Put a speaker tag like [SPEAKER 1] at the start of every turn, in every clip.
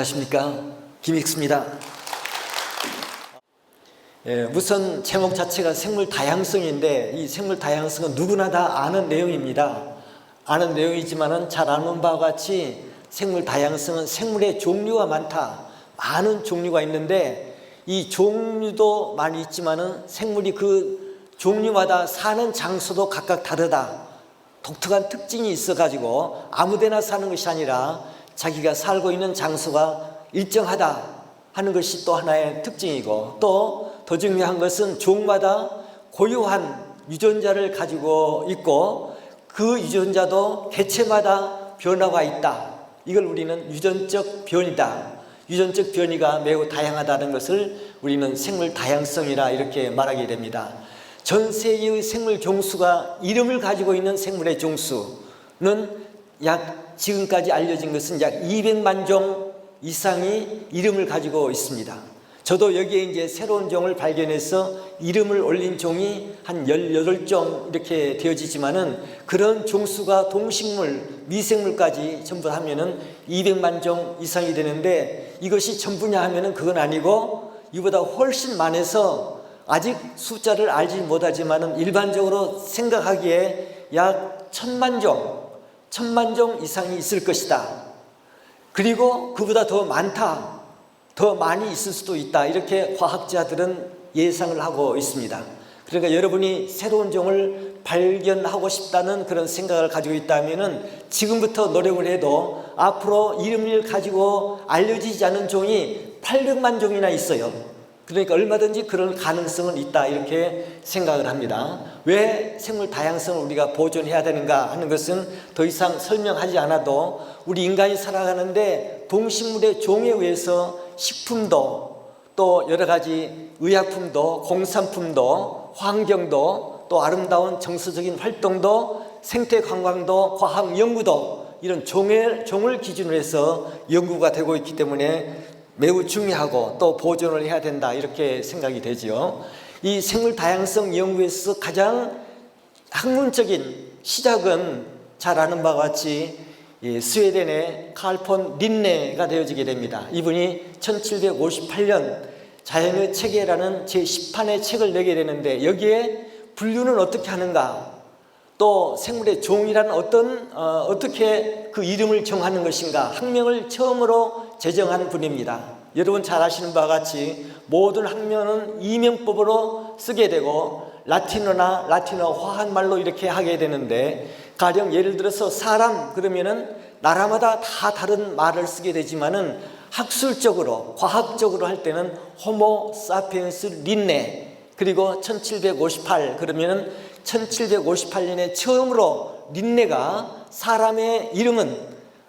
[SPEAKER 1] 안녕하십니까, 김익수입니다. 우선 제목 자체가 생물 다양성인데 이 생물 다양성은 누구나 다 아는 내용입니다. 아는 내용이지만은 잘 아는 바와 같이 생물 다양성은 생물의 종류가 많다. 많은 종류가 있는데 이 종류도 많이 있지만은 생물이 그 종류마다 사는 장소도 각각 다르다. 독특한 특징이 있어가지고 아무데나 사는 것이 아니라 자기가 살고 있는 장소가 일정하다 하는 것이 또 하나의 특징이고, 또 더 중요한 것은 종마다 고유한 유전자를 가지고 있고 그 유전자도 개체마다 변화가 있다. 이걸 우리는 유전적 변이다. 유전적 변이가 매우 다양하다는 것을 우리는 생물 다양성이라 이렇게 말하게 됩니다. 전 세계의 생물 종수가 이름을 가지고 있는 생물의 종수는 지금까지 알려진 것은 약 200만 종 이상이 이름을 가지고 있습니다. 저도 여기에 이제 새로운 종을 발견해서 이름을 올린 종이 한 18종 이렇게 되어지지만은 그런 종수가 동식물, 미생물까지 전부 하면은 200만 종 이상이 되는데 이것이 전부냐 하면은 그건 아니고 이보다 훨씬 많아서 아직 숫자를 알지 못하지만은 일반적으로 생각하기에 약 1000만 종 이상이 있을 것이다. 그리고 그보다 더 많다. 더 많이 있을 수도 있다. 이렇게 과학자들은 예상을 하고 있습니다. 그러니까 여러분이 새로운 종을 발견하고 싶다는 그런 생각을 가지고 있다면은 지금부터 노력을 해도 앞으로 이름을 가지고 알려지지 않은 종이 800만 종이나 있어요. 그러니까 얼마든지 그런 가능성은 있다 이렇게 생각을 합니다. 왜 생물 다양성을 우리가 보존해야 되는가 하는 것은 더 이상 설명하지 않아도 우리 인간이 살아가는데 동식물의 종에 의해서 식품도 또 여러 가지 의약품도 공산품도 환경도 또 아름다운 정서적인 활동도 생태 관광도 과학 연구도 이런 종을 기준으로 해서 연구가 되고 있기 때문에 매우 중요하고 또 보존을 해야 된다 이렇게 생각이 되죠. 이 생물 다양성 연구에서 가장 학문적인 시작은 잘 아는 바와 같이 스웨덴의 칼 폰 린네가 되어지게 됩니다. 이분이 1758년 자연의 체계라는 제10판의 책을 내게 되는데 여기에 분류는 어떻게 하는가, 또 생물의 종이라는 어떻게 그 이름을 정하는 것인가, 학명을 처음으로 제정한 분입니다. 여러분 잘 아시는 바와 같이 모든 학명은 이명법으로 쓰게 되고 라틴어 화한말로 이렇게 하게 되는데, 가령 예를 들어서 사람 그러면은 나라마다 다 다른 말을 쓰게 되지만은 학술적으로 과학적으로 할 때는 호모 사피엔스 린네, 그리고 1758 그러면은 1758년에 처음으로 린네가 사람의 이름은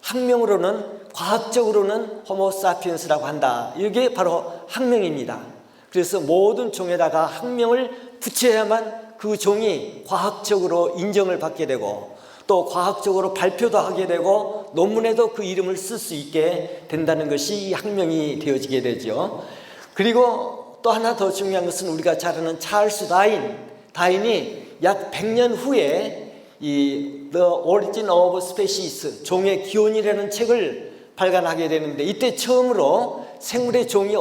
[SPEAKER 1] 학명으로는 과학적으로는 호모 사피엔스라고 한다. 이게 바로 학명입니다. 그래서 모든 종에다가 학명을 붙여야만 그 종이 과학적으로 인정을 받게 되고 또 과학적으로 발표도 하게 되고 논문에도 그 이름을 쓸 수 있게 된다는 것이 이 학명이 되어지게 되죠. 그리고 또 하나 더 중요한 것은 우리가 잘 아는 찰스 다윈이 약 100년 후에 이 The Origin of Species, 종의 기원이라는 책을 발간하게 되는데 이때 처음으로 생물의 종이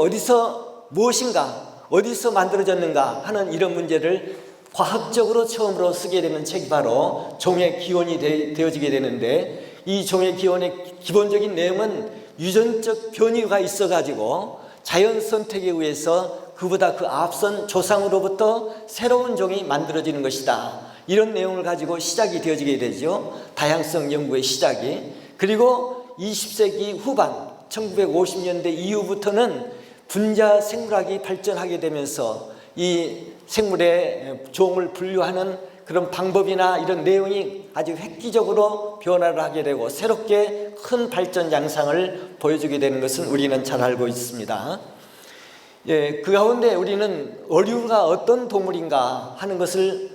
[SPEAKER 1] 무엇인가, 어디서 만들어졌는가 하는 이런 문제를 과학적으로 처음으로 쓰게 되는 책이 바로 종의 기원이 되어지게 되는데, 이 종의 기원의 기본적인 내용은 유전적 변이가 있어가지고 자연 선택에 의해서 그보다 그 앞선 조상으로부터 새로운 종이 만들어지는 것이다. 이런 내용을 가지고 시작이 되어지게 되죠. 다양성 연구의 시작이. 그리고 20세기 후반 1950년대 이후부터는 분자 생물학이 발전하게 되면서 이 생물의 종을 분류하는 그런 방법이나 이런 내용이 아주 획기적으로 변화를 하게 되고 새롭게 큰 발전 양상을 보여주게 되는 것은 우리는 잘 알고 있습니다. 그 가운데 우리는 어류가 어떤 동물인가 하는 것을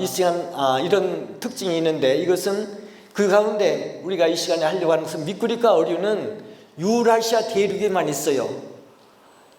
[SPEAKER 1] 이 시간 이런 특징이 있는데, 이것은 그 가운데 우리가 이 시간에 하려고 하는 것은 미꾸리과 어류는 유라시아 대륙에만 있어요.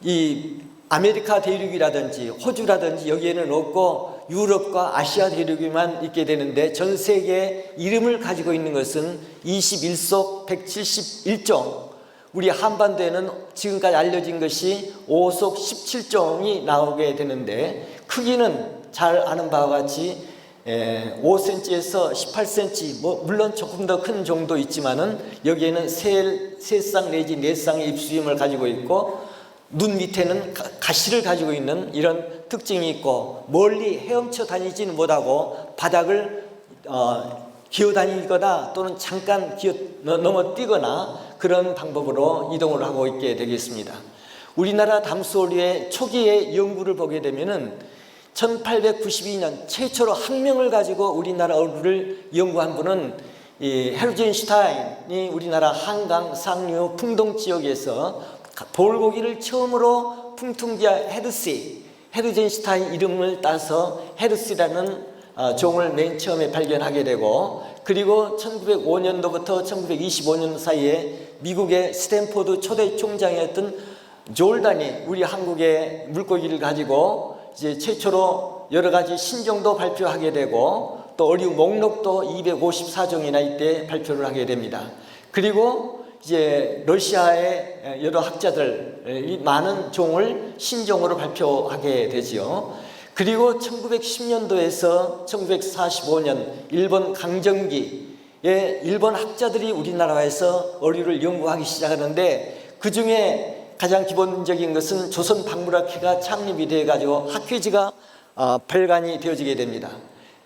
[SPEAKER 1] 이 아메리카 대륙이라든지 호주라든지 여기에는 없고 유럽과 아시아 대륙에만 있게 되는데, 전 세계에 이름을 가지고 있는 것은 21속 171종 우리 한반도에는 지금까지 알려진 것이 오속 17종이 나오게 되는데, 크기는 잘 아는 바와 같이 5cm에서 18cm, 물론 조금 더 큰 종도 있지만은 여기에는 세 쌍 내지 네 쌍의 입수염을 가지고 있고, 눈 밑에는 가시를 가지고 있는 이런 특징이 있고, 멀리 헤엄쳐 다니지는 못하고 바닥을 기어다니거나 또는 잠깐 넘어뛰거나 그런 방법으로 이동을 하고 있게 되겠습니다. 우리나라 담수어류의 초기의 연구를 보게 되면은 1892년 최초로 학명을 가지고 우리나라 어류를 연구한 분은 헤르젠슈타인이 우리나라 한강 상류 풍동 지역에서 돌고기를 처음으로 풍통기하 헤르젠슈타인 이름을 따서 헤르시라는 종을 맨 처음에 발견하게 되고, 그리고 1905년도부터 1925년 사이에 미국의 스탠포드 초대 총장이었던 졸단이 우리 한국의 물고기를 가지고 이제 최초로 여러 가지 신종도 발표하게 되고, 또 어류 목록도 254종이나 이때 발표를 하게 됩니다. 그리고 이제 러시아의 여러 학자들이 많은 종을 신종으로 발표하게 되지요. 그리고 1910년도에서 1945년 일본 강점기에 일본 학자들이 우리나라에서 어류를 연구하기 시작하는데, 그 중에 가장 기본적인 것은 조선 박물학회가 창립이 되어 가지고 학회지가 발간이 되어지게 됩니다.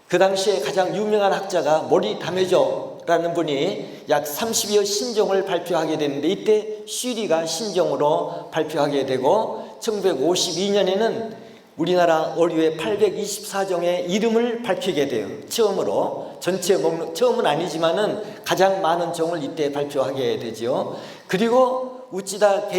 [SPEAKER 1] 그 당시에 가장 유명한 학자가 모리 다메조라는 분이 약 30여 신종을 발표하게 되는데, 이때 쉬리가 신종으로 발표하게 되고, 1952년에는 우리나라 어류의 824종의 이름을 밝히게 돼요. 처음으로 전체 목록, 처음은 아니지만은 가장 많은 종을 이때 발표하게 되죠. 그리고 우치다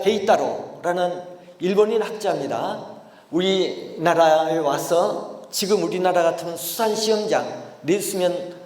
[SPEAKER 1] 게이타로라는 일본인 학자입니다. 우리나라에 와서 지금 우리나라 같은 수산시험장, 내수면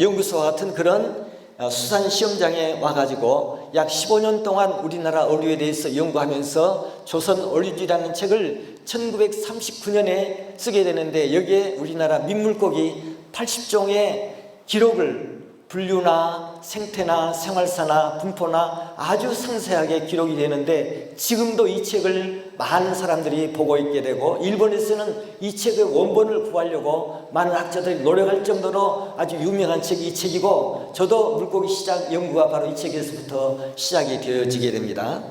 [SPEAKER 1] 연구소와 같은 그런 수산시험장에 와가지고 약 15년 동안 우리나라 어류에 대해서 연구하면서 조선 어류지라는 책을 1939년에 쓰게 되는데, 여기에 우리나라 민물고기 80종의 기록을 분류나 생태나 생활사나 분포나 아주 상세하게 기록이 되는데, 지금도 이 책을 많은 사람들이 보고 있게 되고, 일본에서는 이 책의 원본을 구하려고 많은 학자들이 노력할 정도로 아주 유명한 책이 이 책이고, 저도 물고기 시장 연구가 바로 이 책에서부터 시작이 되어지게 됩니다.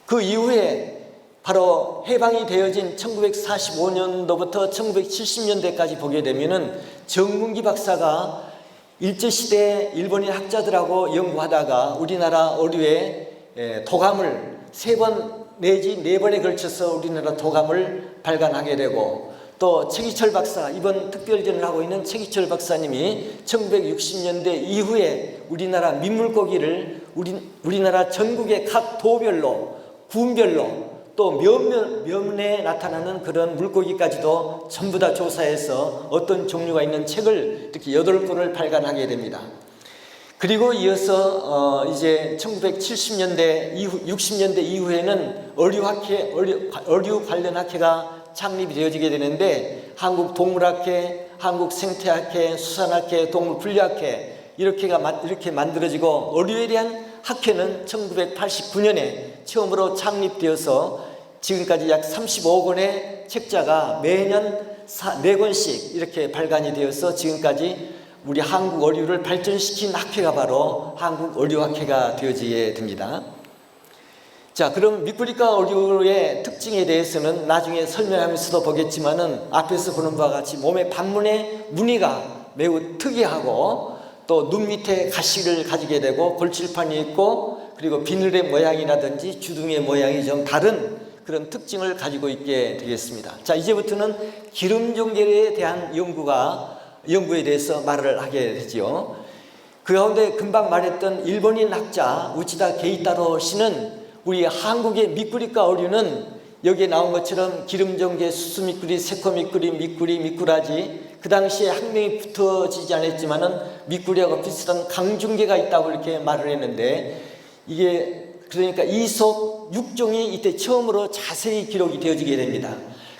[SPEAKER 1] 그 이후에 바로 해방이 되어진 1945년도부터 1970년대까지 보게 되면은 정문기 박사가 일제시대 일본인 학자들하고 연구하다가 우리나라 어류의 도감을 3번 내지 4번에 걸쳐서 우리나라 도감을 발간하게 되고, 또 최기철 박사, 이번 특별전을 하고 있는 최기철 박사님이 1960년대 이후에 우리나라 민물고기를 우리나라 전국의 각 도별로, 군별로, 또 면에 나타나는 그런 물고기까지도 전부 다 조사해서 어떤 종류가 있는 책을 이렇게 8권을 발간하게 됩니다. 그리고 이어서 이제 1970년대 이후, 60년대 이후에는 어류 관련 학회가 창립이 되어지게 되는데, 한국동물학회, 한국생태학회, 수산학회, 동물분류학회 이렇게 만들어지고, 어류에 대한 학회는 1989년에 처음으로 창립되어서 지금까지 약 35권의 책자가 매년 4권씩 이렇게 발간이 되어서 지금까지 우리 한국 어류를 발전시킨 학회가 바로 한국어류학회가 되어지게 됩니다. 자, 그럼 미꾸리과 어류의 특징에 대해서는 나중에 설명하면서도 보겠지만은, 앞에서 보는 바와 같이 몸의 반문의 무늬가 매우 특이하고, 또 눈 밑에 가시를 가지게 되고 골칠판이 있고, 그리고 비늘의 모양이라든지 주둥이의 모양이 좀 다른 그런 특징을 가지고 있게 되겠습니다. 자, 이제부터는 기름종결에 대한 연구에 대해서 말을 하게 되죠. 그 가운데 금방 말했던 일본인 학자 우치다 게이타로 씨는 우리 한국의 미꾸리과 어류는 여기에 나온 것처럼 기름종개, 수수미꾸리, 새코미꾸리, 미꾸라지, 그 당시에 학명이 붙어지지 않았지만은 미꾸리하고 비슷한 강중개가 있다고 이렇게 말을 했는데, 이게 그러니까 이속 6종이 이때 처음으로 자세히 기록이 되어지게 됩니다.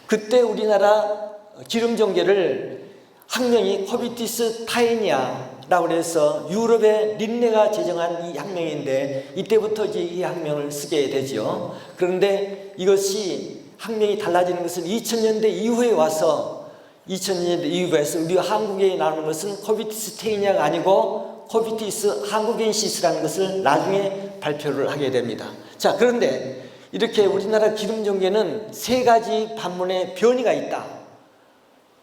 [SPEAKER 1] 그때 우리나라 기름종개를 학명이 코비티스 타이니아라고 해서 유럽의 린네가 제정한 이 학명인데 이때부터 이제 이 학명을 쓰게 되죠. 그런데 이것이 학명이 달라지는 것은 2000년대 이후에 와서 2000년대 이후에 와서 우리 한국에 나오는 것은 코비티스 테이니아가 아니고 코비티스 한국엔시스라는 것을 나중에 발표를 하게 됩니다. 자, 그런데 이렇게 우리나라 기름종개는 세 가지 반문의 변이가 있다.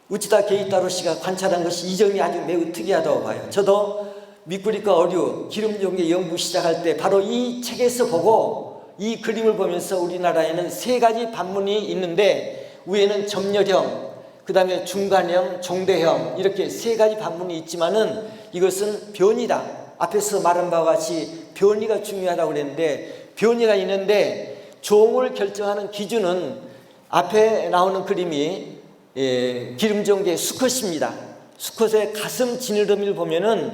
[SPEAKER 1] 우치다 게이타로 씨가 관찰한 것이 이 점이 아주 매우 특이하다고 봐요. 저도 미꾸리과 어류, 기름종개 연구 시작할 때 바로 이 책에서 보고 이 그림을 보면서 우리나라에는 세 가지 반문이 있는데 위에는 점열형, 그 다음에 중간형, 종대형 이렇게 세 가지 반문이 있지만은 이것은 변이다. 앞에서 말한 바와 같이 변이가 중요하다고 그랬는데 변이가 있는데 종을 결정하는 기준은 앞에 나오는 그림이 기름종개 수컷입니다. 수컷의 가슴 지느러미를 보면은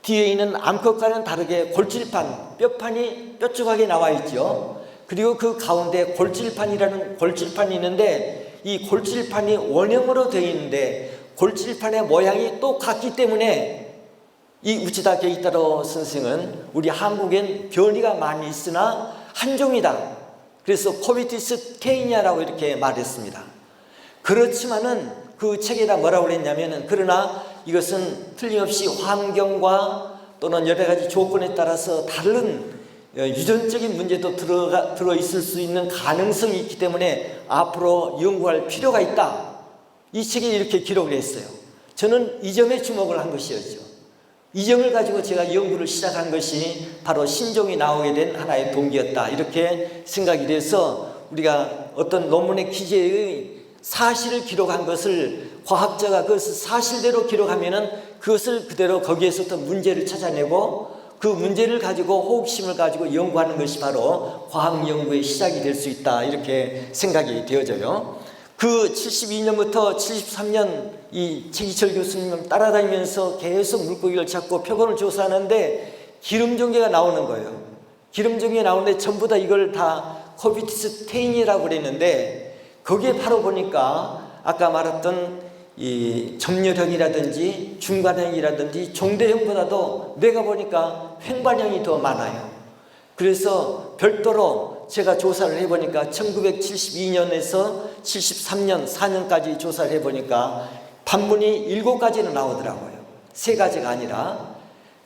[SPEAKER 1] 뒤에 있는 암컷과는 다르게 골질판, 뼈판이 뾰족하게 나와 있죠. 그리고 그 가운데 골질판이라는 골질판이 있는데 이 골질판이 원형으로 되어 있는데 골질판의 모양이 똑같기 때문에 이 우치다 게이타로 선생은 우리 한국엔 변이가 많이 있으나 한 종이다. 그래서 코비티스 테이니아라고 이렇게 말했습니다. 그렇지만은 그 책에다 뭐라고 그랬냐면은 그러나 이것은 틀림없이 환경과 또는 여러 가지 조건에 따라서 다른 유전적인 문제도 들어 있을 수 있는 가능성이 있기 때문에 앞으로 연구할 필요가 있다. 이 책에 이렇게 기록을 했어요. 저는 이 점에 주목을 한 것이었죠. 이 점을 가지고 제가 연구를 시작한 것이 바로 신종이 나오게 된 하나의 동기였다. 이렇게 생각이 돼서 우리가 어떤 논문의 기재의 사실을 기록한 것을 과학자가 그것을 사실대로 기록하면은 그것을 그대로 거기에서부터 문제를 찾아내고 그 문제를 가지고 호기심을 가지고 연구하는 것이 바로 과학 연구의 시작이 될 수 있다. 이렇게 생각이 되어져요. 그 72년부터 73년 이 최기철 교수님을 따라다니면서 계속 물고기를 찾고 표본을 조사하는데 기름종개가 나오는 거예요. 기름종개 나오는데 전부 다 이걸 다 코비티스 테이니라고 그랬는데 거기에 바로 보니까 아까 말했던 이 점열형이라든지 중간형이라든지 종대형보다도 내가 보니까 횡반형이 더 많아요. 그래서 별도로 제가 조사를 해보니까 1972년에서 73년 4년까지 조사를 해보니까 반문이 7가지는 나오더라고요. 3가지가 아니라.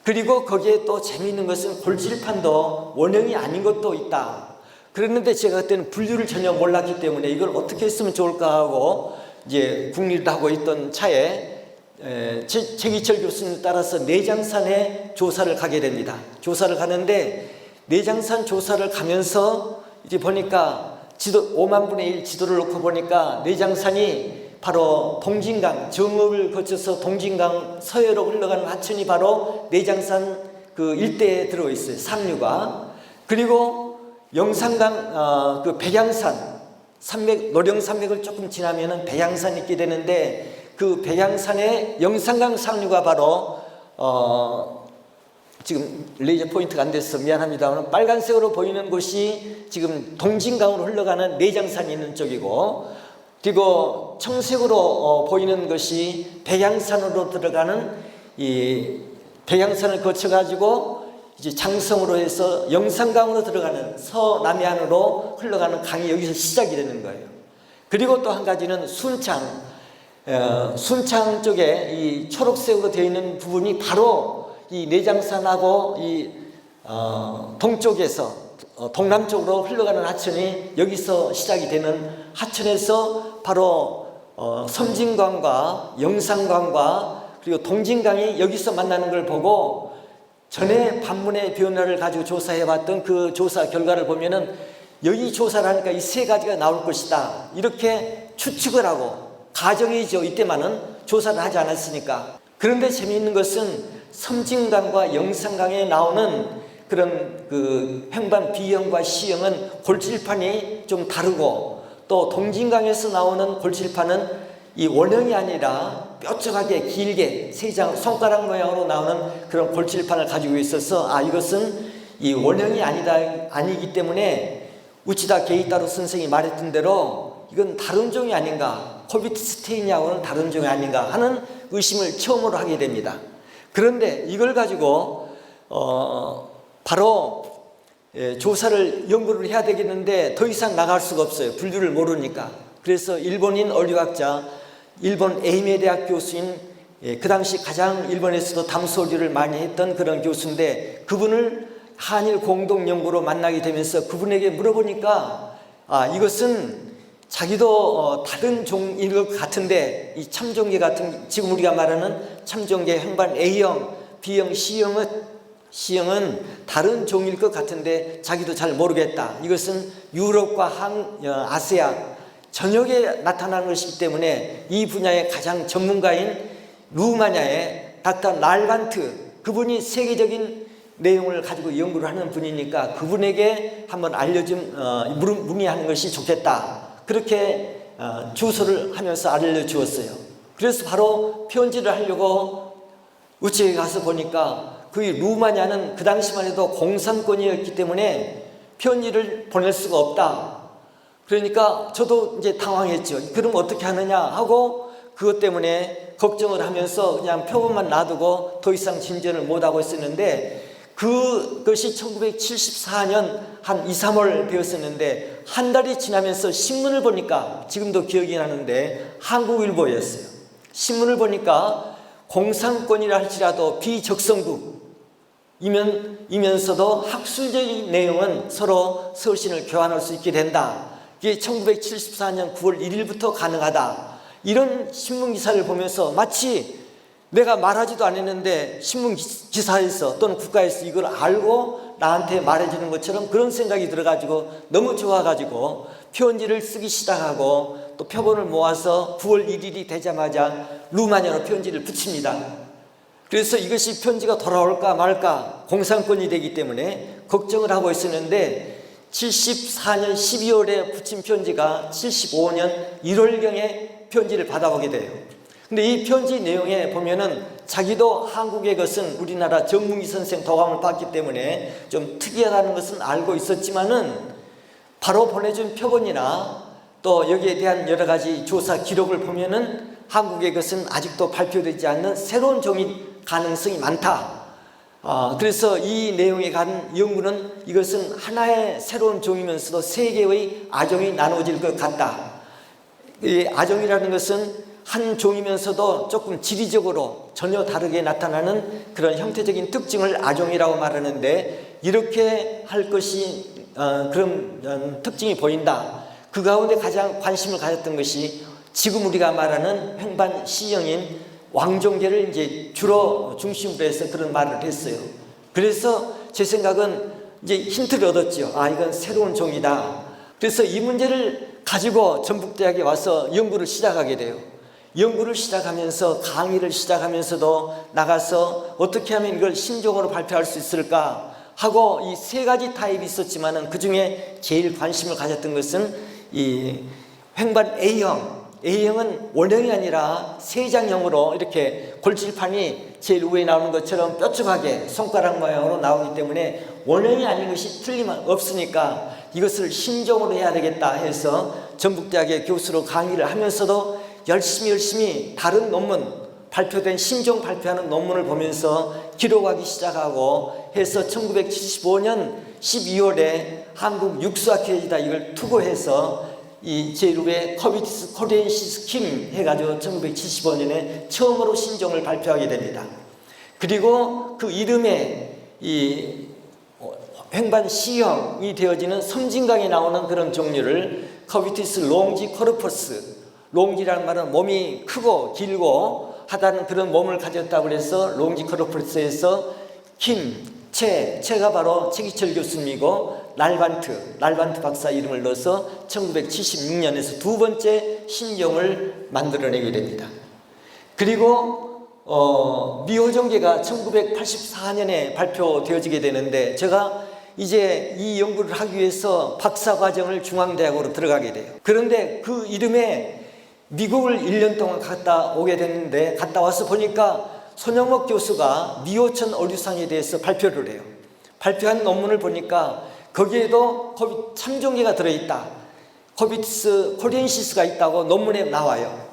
[SPEAKER 1] 그리고 거기에 또 재미있는 것은 골질판도 원형이 아닌 것도 있다. 그랬는데 제가 그때는 분류를 전혀 몰랐기 때문에 이걸 어떻게 했으면 좋을까 하고 이제 국리를 하고 있던 차에 최기철 교수님 따라서 내장산에 조사를 가게 됩니다. 조사를 가는데 내장산 조사를 가면서 이제 보니까 지도 5만 분의 1 지도를 놓고 보니까 내장산이 바로 동진강 정읍을 거쳐서 동진강 서해로 흘러가는 하천이 바로 내장산 그 일대에 들어 있어요. 상류가. 그리고 영산강 그 백양산 산맥 노령산맥을 조금 지나면은 백양산이 있게 되는데 그 백양산의 영산강 상류가 바로 지금 레이저 포인트가 안 돼서 미안합니다만 빨간색으로 보이는 곳이 지금 동진강으로 흘러가는 내장산이 있는 쪽이고 그리고 청색으로 보이는 것이 백양산으로 들어가는 이 백양산을 거쳐 가지고 이제 장성으로 해서 영산강으로 들어가는 서남해안으로 흘러가는 강이 여기서 시작이 되는 거예요. 그리고 또 한 가지는 순창, 순창 쪽에 이 초록색으로 되어 있는 부분이 바로 이 내장산하고 이 동쪽에서 동남쪽으로 흘러가는 하천이 여기서 시작이 되는 하천에서 바로 섬진강과 영산강과 그리고 동진강이 여기서 만나는 걸 보고 전에 반문의 변화를 가지고 조사해봤던 그 조사 결과를 보면은 여기 조사를 하니까 이 3가지가 나올 것이다. 이렇게 추측을 하고 가정이죠. 이때만은 조사를 하지 않았으니까. 그런데 재미있는 것은 섬진강과 영산강에 나오는 그런 그 횡반 B형과 C형은 골질판이 좀 다르고 또 동진강에서 나오는 골질판은 이 원형이 아니라 뾰족하게 길게 3장 손가락 모양으로 나오는 그런 골질판을 가지고 있어서 이것은 이 원형이 아니기 때문에 우치다 게이타로 선생이 말했던 대로 이건 다른 종이 아닌가 코비티스 테이니아하고는 다른 종이 아닌가 하는 의심을 처음으로 하게 됩니다. 그런데 이걸 가지고 바로 조사를 연구를 해야 되겠는데 더 이상 나갈 수가 없어요. 분류를 모르니까. 그래서 일본인 어류학자, 일본 에이메 대학 교수인 그 당시 가장 일본에서도 담소류를 많이 했던 그런 교수인데, 그분을 한일 공동연구로 만나게 되면서 그분에게 물어보니까 이것은 자기도 다른 종일 것 같은데, 이 참종계 같은, 지금 우리가 말하는 참종계 횡반 A형, B형, C형은 다른 종일 것 같은데 자기도 잘 모르겠다. 이것은 유럽과 아시아 전역에 나타나는 것이기 때문에 이 분야의 가장 전문가인 루마니아의 닥터 날반트, 그분이 세계적인 내용을 가지고 연구를 하는 분이니까 그분에게 한번 문의하는 것이 좋겠다. 그렇게 주소를 하면서 알려주었어요. 그래서 바로 편지를 하려고 우체국에 가서 보니까 그 루마니아는 그 당시만 해도 공산권이었기 때문에 편지를 보낼 수가 없다. 그러니까 저도 이제 당황했죠. 그럼 어떻게 하느냐 하고 그것 때문에 걱정을 하면서 그냥 표본만 놔두고 더 이상 진전을 못하고 있었는데, 그것이 1974년 한 2, 3월 되었었는데 한 달이 지나면서 신문을 보니까, 지금도 기억이 나는데 한국일보였어요. 신문을 보니까 공산권이라 할지라도 비적성국이면서도 학술적인 내용은 서로 서신을 교환할 수 있게 된다. 이게 1974년 9월 1일부터 가능하다. 이런 신문 기사를 보면서 마치 내가 말하지도 않았는데 신문 기사에서 또는 국가에서 이걸 알고 나한테 말해주는 것처럼 그런 생각이 들어가지고 너무 좋아가지고 편지를 쓰기 시작하고, 또 표본을 모아서 9월 1일이 되자마자 루마니아로 편지를 붙입니다. 그래서 이것이 편지가 돌아올까 말까, 공산권이 되기 때문에 걱정을 하고 있었는데 74년 12월에 붙인 편지가 75년 1월경에 편지를 받아오게 돼요. 근데 이 편지 내용에 보면은 자기도 한국의 것은 우리나라 정문기 선생 도감을 받기 때문에 좀 특이하다는 것은 알고 있었지만은, 바로 보내준 표본이나 또 여기에 대한 여러 가지 조사 기록을 보면은 한국의 것은 아직도 발표되지 않는 새로운 종일 가능성이 많다. 그래서 이 내용에 간 연구는 이것은 하나의 새로운 종이면서도 세 개의 아종이 나눠질 것 같다. 이 아종이라는 것은 한 종이면서도 조금 지리적으로 전혀 다르게 나타나는 그런 형태적인 특징을 아종이라고 말하는데, 이렇게 할 것이 그런 특징이 보인다. 그 가운데 가장 관심을 가졌던 것이 지금 우리가 말하는 횡반 C형인 왕종계를 이제 주로 중심으로 해서 그런 말을 했어요. 그래서 제 생각은 이제 힌트를 얻었죠. 이건 새로운 종이다. 그래서 이 문제를 가지고 전북대학에 와서 연구를 시작하게 돼요. 연구를 시작하면서 강의를 시작하면서도 나가서 어떻게 하면 이걸 신종으로 발표할 수 있을까 하고 이 세 가지 타입이 있었지만은 그 중에 제일 관심을 가졌던 것은 이 횡반 A형은 원형이 아니라 세장형으로 이렇게 골질판이 제일 위에 나오는 것처럼 뾰족하게 손가락 모양으로 나오기 때문에 원형이 아닌 것이 틀림없으니까 이것을 신종으로 해야 되겠다 해서 전북대학의 교수로 강의를 하면서도 열심히 다른 논문, 발표된 신종 발표하는 논문을 보면서 기록하기 시작하고 해서 1975년 12월에 한국 육수학회에다 이걸 투고해서 이 제1회 커비티스 코리엔시스 킴 해가지고 1975년에 처음으로 신종을 발표하게 됩니다. 그리고 그 이름에 이 횡반 C형이 되어지는 섬진강에 나오는 그런 종류를 커비티스 롱지코르퍼스, 롱지라는 말은 몸이 크고 길고 하다는 그런 몸을 가졌다고 해서 롱지코르퍼스에서 채가 바로 최기철 교수님이고 날반트 박사 이름을 넣어서 1976년에서 두 번째 신종을 만들어내게 됩니다. 그리고 미호종계가 1984년에 발표되어지게 되는데, 제가 이제 이 연구를 하기 위해서 박사과정을 중앙대학으로 들어가게 돼요. 그런데 그 이름에 미국을 1년 동안 갔다 오게 됐는데, 갔다 와서 보니까 손영목 교수가 미호천 어류상에 대해서 발표를 해요. 발표한 논문을 보니까 거기에도 참종계가 들어있다, 코비티스 코리엔시스가 있다고 논문에 나와요.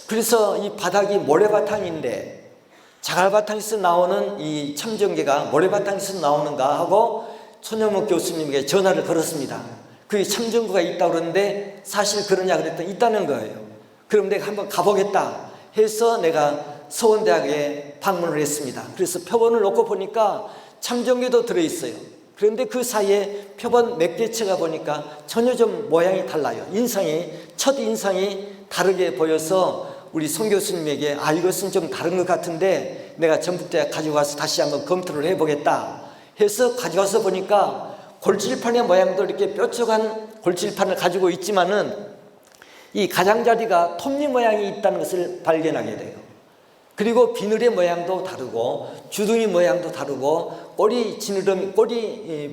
[SPEAKER 1] 그래서 이 바닥이 모래바탕인데 자갈바탕에서 나오는 이 참전계가 모래바탕에서 나오는가 하고 손영목 교수님에게 전화를 걸었습니다. 그게 참전구가 있다고 그러는데 사실 그러냐 그랬더니 있다는 거예요. 그럼 내가 한번 가보겠다 해서 내가 서원대학에 방문을 했습니다. 그래서 표본을 놓고 보니까 참전계도 들어있어요. 그런데 그 사이에 표본 몇 개체가 보니까 전혀 좀 모양이 달라요. 첫 인상이 다르게 보여서 우리 송 교수님에게 이것은 좀 다른 것 같은데 내가 전북대학 가지고 가서 다시 한번 검토를 해보겠다 해서 가져가서 보니까 골질판의 모양도 이렇게 뾰족한 골질판을 가지고 있지만은 이 가장자리가 톱니 모양이 있다는 것을 발견하게 돼요. 그리고 비늘의 모양도 다르고 주둥이 모양도 다르고 꼬리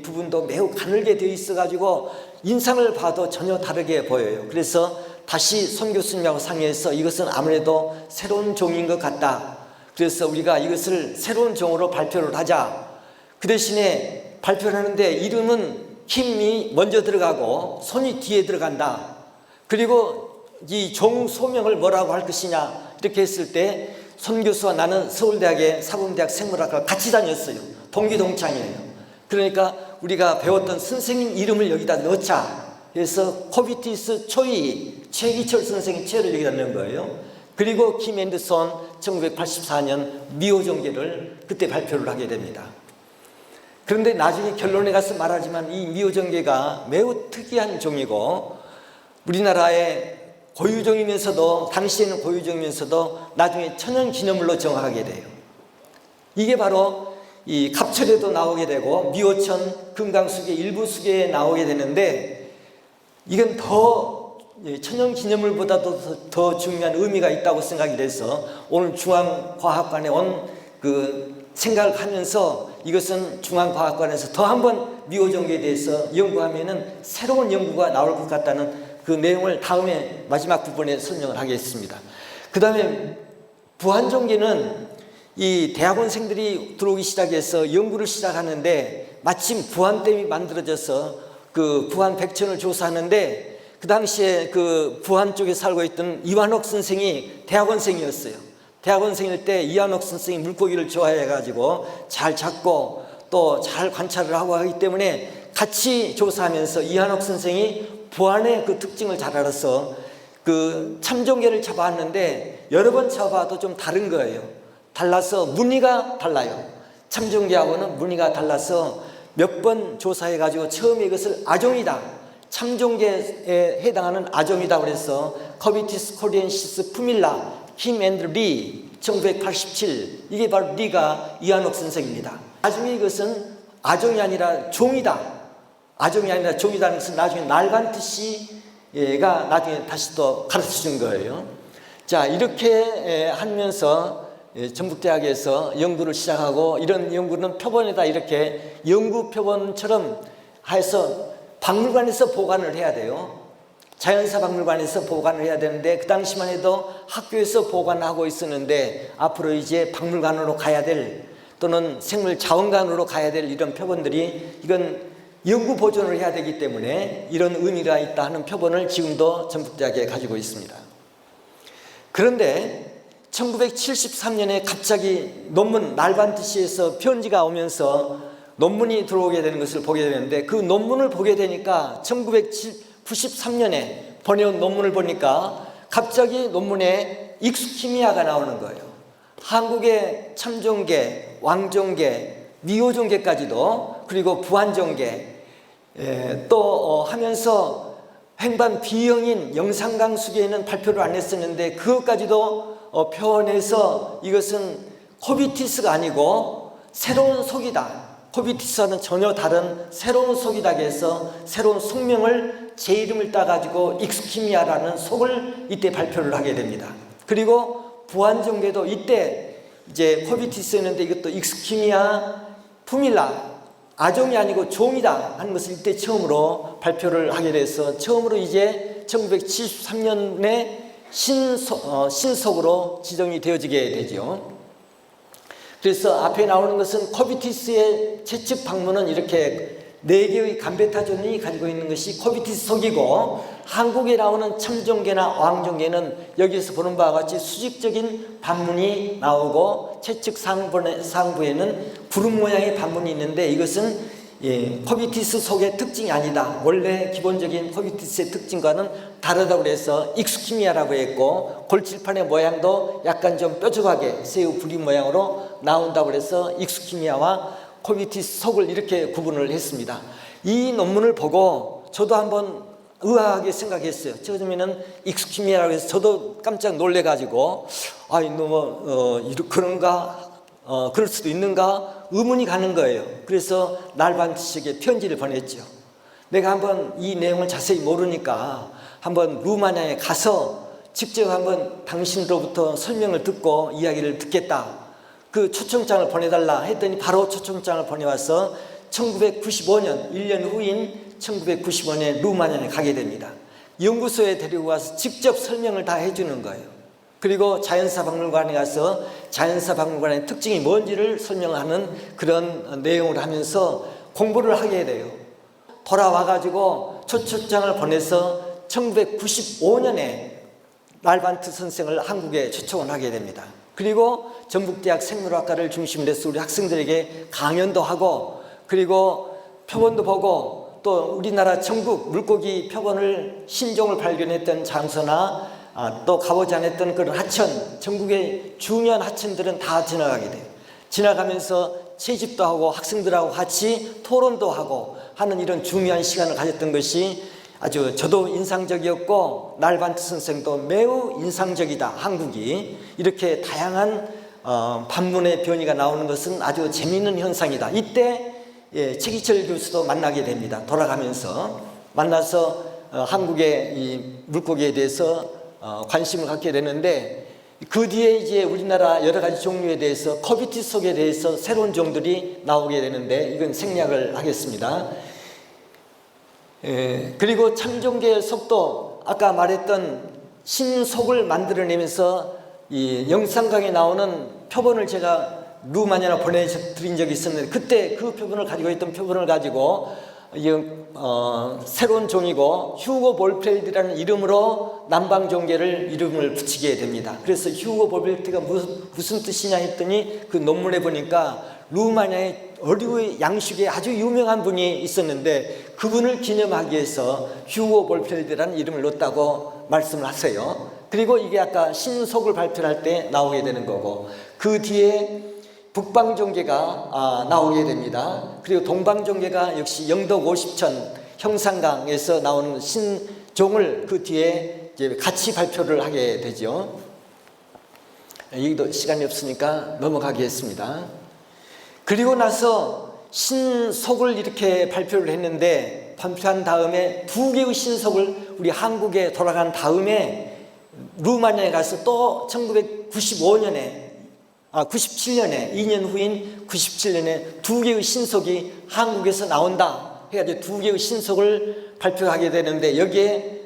[SPEAKER 1] 부분도 매우 가늘게 되어 있어 가지고 인상을 봐도 전혀 다르게 보여요. 그래서 다시 손 교수님하고 상의해서 이것은 아무래도 새로운 종인 것 같다. 그래서 우리가 이것을 새로운 종으로 발표를 하자. 그 대신에 발표를 하는데 이름은 힘이 먼저 들어가고 손이 뒤에 들어간다. 그리고 이 종 소명을 뭐라고 할 것이냐 이렇게 했을 때 손 교수와 나는 서울대학의 사범대학 생물학과를 같이 다녔어요. 동기동창이에요. 그러니까 우리가 배웠던 선생님 이름을 여기다 넣자 해서 코비티스 초이 최기철 선생님 최를 여기다 넣은 거예요. 그리고 김 앤더슨 1984년 미호종계를 그때 발표를 하게 됩니다. 그런데 나중에 결론에 가서 말하지만 이 미호종계가 매우 특이한 종이고 우리나라의 고유종이면서도 당시에는 고유종이면서도 나중에 천연기념물로 정하게 돼요. 이게 바로 이 갑철에도 나오게 되고 미호천, 금강수계, 일부수계에 나오게 되는데 이건 더 천연기념물보다도 더 중요한 의미가 있다고 생각이 돼서 오늘 중앙과학관에 온 그 생각을 하면서 이것은 중앙과학관에서 더 한번 미호종계에 대해서 연구하면은 새로운 연구가 나올 것 같다는 그 내용을 다음에 마지막 부분에 설명을 하겠습니다. 그 다음에 부안종계는 이 대학원생들이 들어오기 시작해서 연구를 시작하는데 마침 부안댐이 만들어져서 그 부안 백천을 조사하는데 그 당시에 그 부안 쪽에 살고 있던 이완옥 선생이 대학원생이었어요. 대학원생일 때 이완옥 선생이 물고기를 좋아해가지고 잘 잡고 또 잘 관찰을 하고 하기 때문에 같이 조사하면서 이완옥 선생이 부안의 그 특징을 잘 알아서 그 참종계를 잡아왔는데 여러 번 잡아도 좀 다른 거예요. 달라서 무늬가 달라요. 참종계하고는 무늬가 달라서 몇 번 조사해가지고 처음에 이것을 아종이다. 참종계에 해당하는 아종이다 그래서 커비티스 코리엔시스 푸밀라 힘 앤드 리 1987 이게 바로 리가 이완옥 선생입니다. 나중에 이것은 아종이 아니라 종이다. 아종이 아니라 종이라는 것은 나중에 날반트 씨가 나중에 다시 또 가르쳐 준 거예요. 자, 이렇게 하면서 전북대학에서 연구를 시작하고 이런 연구는 표본에다 이렇게 연구 표본처럼 해서 박물관에서 보관을 해야 돼요. 자연사 박물관에서 보관을 해야 되는데 그 당시만 해도 학교에서 보관하고 있었는데 앞으로 이제 박물관으로 가야 될 또는 생물자원관으로 가야 될 이런 표본들이 이건 연구 보존을 해야 되기 때문에 이런 의미가 있다 하는 표본을 지금도 전북대학에 가지고 있습니다. 그런데 1973년에 갑자기 논문 날반트시에서 편지가 오면서 논문이 들어오게 되는 것을 보게 되는데 그 논문을 보게 되니까 1993년에 번역한 논문을 보니까 갑자기 논문에 익숙키미아가 나오는 거예요. 한국의 참종계, 왕종계, 미호종계까지도 그리고 부안종계 또 하면서 횡반 B형인 영산강수계에는 발표를 안 했었는데 그것까지도 표현해서 이것은 코비티스가 아니고 새로운 속이다. 코비티스와는 전혀 다른 새로운 속이다 해서 새로운 속명을 제 이름을 따가지고 익스키미아라는 속을 이때 발표를 하게 됩니다. 그리고 부안종계도 이때 이제 코비티스였는데 이것도 익스키미아 푸밀라 아종이 아니고 종이다 하는 것을 이때 처음으로 발표를 하게 돼서 처음으로 이제 1973년에 신속으로 지정이 되어지게 되죠. 그래서 앞에 나오는 것은 코비티스의 채측 방문은 이렇게 4개의 감베타존이 가지고 있는 것이 코비티스 속이고 한국에 나오는 참종계나 왕종계는 여기서 보는 바와 같이 수직적인 반문이 나오고 채측 상부에는 구름 모양의 반문이 있는데 이것은 코비티스 속의 특징이 아니다. 원래 기본적인 코비티스의 특징과는 다르다고 해서 익스키미아라고 했고, 골칠판의 모양도 약간 좀 뾰족하게 새우 부리 모양으로 나온다고 해서 익스키미아와 코비티스 속을 이렇게 구분을 했습니다. 이 논문을 보고 저도 한번 의아하게 생각했어요. 처음에는 익스키미아라고 해서 저도 깜짝 놀래가지고 그런가? 그럴 수도 있는가? 의문이 가는 거예요. 그래서 날반트식에 편지를 보냈죠. 내가 한번 이 내용을 자세히 모르니까 한번 루마니아에 가서 직접 한번 당신으로부터 설명을 듣고 이야기를 듣겠다. 그 초청장을 보내달라 했더니 바로 초청장을 보내와서 1995년 1년 후인 1995년에 루마니아에 가게 됩니다. 연구소에 데리고 와서 직접 설명을 다 해주는 거예요. 그리고 자연사박물관에 가서 자연사박물관의 특징이 뭔지를 설명하는 그런 내용을 하면서 공부를 하게 돼요. 돌아와가지고 초청장을 보내서 1995년에 날반트 선생을 한국에 초청을 하게 됩니다. 그리고 전북대학 생물학과를 중심으로 해서 우리 학생들에게 강연도 하고, 그리고 표본도 보고, 또 우리나라 전국 물고기 표본을 신종을 발견했던 장소나 또 가보지 않았던 그런 하천, 전국의 중요한 하천들은 다 지나가게 돼요. 지나가면서 채집도 하고 학생들하고 같이 토론도 하고 하는 이런 중요한 시간을 가졌던 것이 아주 저도 인상적이었고, 날반트 선생도 매우 인상적이다. 한국이 이렇게 다양한 반문의 변이가 나오는 것은 아주 재미있는 현상이다. 이때 최기철 교수도 만나게 됩니다. 돌아가면서 만나서 한국의 이 물고기에 대해서 관심을 갖게 되는데, 그 뒤에 이제 우리나라 여러 가지 종류에 대해서 코비티 속에 대해서 새로운 종들이 나오게 되는데 이건 생략을 하겠습니다. 그리고 참종계의 속도, 아까 말했던 신속을 만들어내면서 이 영상강에 나오는 표본을 제가 루마니아나 보내드린 적이 있었는데, 그때 그 표본을 가지고 있던 표본을 가지고 새로운 종이고 휴고 볼펠드라는 이름으로 남방종계를 이름을 붙이게 됩니다. 그래서 휴고 볼펠드가 무슨 뜻이냐 했더니 그 논문에 보니까 루마니아의 어류의 양식에 아주 유명한 분이 있었는데 그분을 기념하기 위해서 휴고 볼펠드라는 이름을 넣었다고 말씀을 하세요. 그리고 이게 아까 신속을 발표할 때 나오게 되는 거고, 그 뒤에 북방종계가 나오게 됩니다. 그리고 동방종계가 역시 영덕 50천 형산강에서 나오는 신종을 그 뒤에 이제 같이 발표를 하게 되죠. 여기도 시간이 없으니까 넘어가겠습니다. 그리고 나서 신속을 이렇게 발표를 했는데, 발표한 다음에 두 개의 신속을 우리 한국에 돌아간 다음에 루마니아에 가서 또 1995년에 97년에 2년 후인 97년에 두 개의 신속이 한국에서 나온다 해가지고 두 개의 신속을 발표하게 되는데, 여기에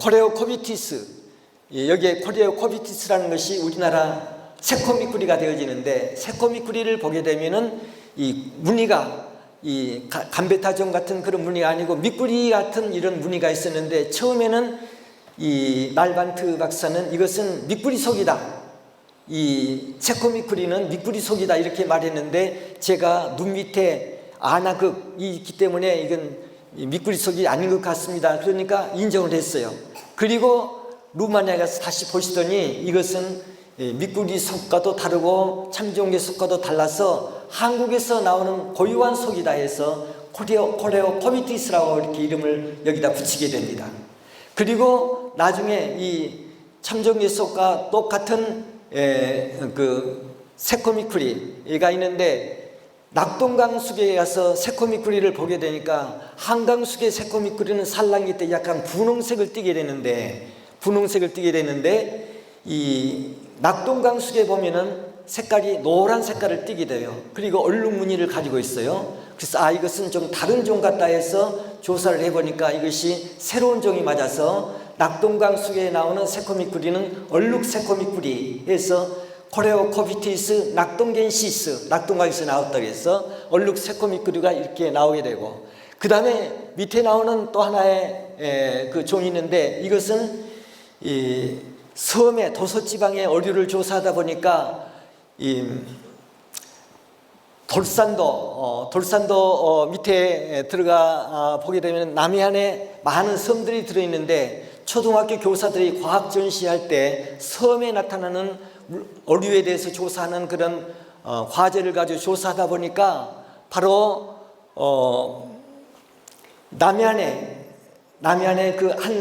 [SPEAKER 1] 코레오코비티스, 여기에 코레오코비티스라는 것이 우리나라 새코미꾸리가 되어지는데, 새코미꾸리를 보게 되면은 이 무늬가 이 감베타종 같은 그런 무늬가 아니고 미꾸리 같은 이런 무늬가 있었는데, 처음에는 이 날반트 박사는 이것은 미꾸리 속이다, 이 새코미꾸리는 미꾸리 속이다 이렇게 말했는데, 제가 눈 밑에 안아극이 있기 때문에 이건 미꾸리 속이 아닌 것 같습니다. 그러니까 인정을 했어요. 그리고 루마니아에 가서 다시 보시더니 이것은 미꾸리 속과도 다르고 참종계 속과도 달라서 한국에서 나오는 고유한 속이다 해서 코레오코비티스라고 이렇게 이름을 여기다 붙이게 됩니다. 그리고 나중에 이 참종계 속과 똑같은 그 새코미꾸리가 있는데, 낙동강수계에 가서 새코미꾸리를 보게 되니까 한강수계 새코미꾸리는 산란기 때 약간 분홍색을 띠게 되는데 이 낙동강수계에 보면은 색깔이 노란 색깔을 띠게 돼요. 그리고 얼룩 무늬를 가지고 있어요. 그래서 이것은 좀 다른 종 같다 해서 조사를 해보니까 이것이 새로운 종이 맞아서 낙동강수계에 나오는 새코미꾸리는 얼룩 새코미꾸리 해서 코레오코비티스 낙동겐시스, 낙동강에서 나왔다고 해서 얼룩 새코미꾸리가 이렇게 나오게 되고, 그 다음에 밑에 나오는 또 하나의 그 종이 있는데, 이것은 이 섬의 도서지방의 어류를 조사하다 보니까 이 돌산도 밑에 들어가 보게 되면 남해안에 많은 섬들이 들어있는데, 초등학교 교사들이 과학 전시할 때 섬에 나타나는 어류에 대해서 조사하는 그런 과제를 가지고 조사하다 보니까 바로 남해안에 그 한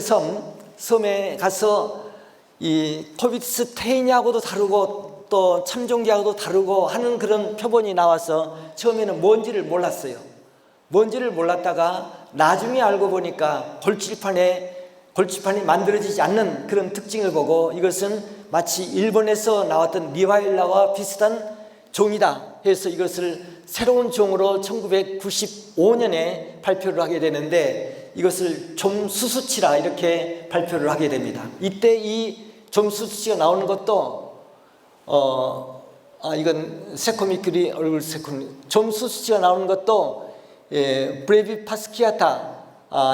[SPEAKER 1] 섬에 가서 이 코비티스 테이니하고도 다르고 또 참종기하고도 다르고 하는 그런 표본이 나와서 처음에는 뭔지를 몰랐어요. 뭔지를 몰랐다가 나중에 알고 보니까 골치판이 만들어지지 않는 그런 특징을 보고, 이것은 마치 일본에서 나왔던 리와일라와 비슷한 종이다 해서 이것을 새로운 종으로 1995년에 발표를 하게 되는데, 이것을 좀수수치라 이렇게 발표를 하게 됩니다. 이때 이 좀수수치가 나오는 것도 이건 세코미큐리 얼굴 좀수수치가 나오는 것도 브레비 파스키아타,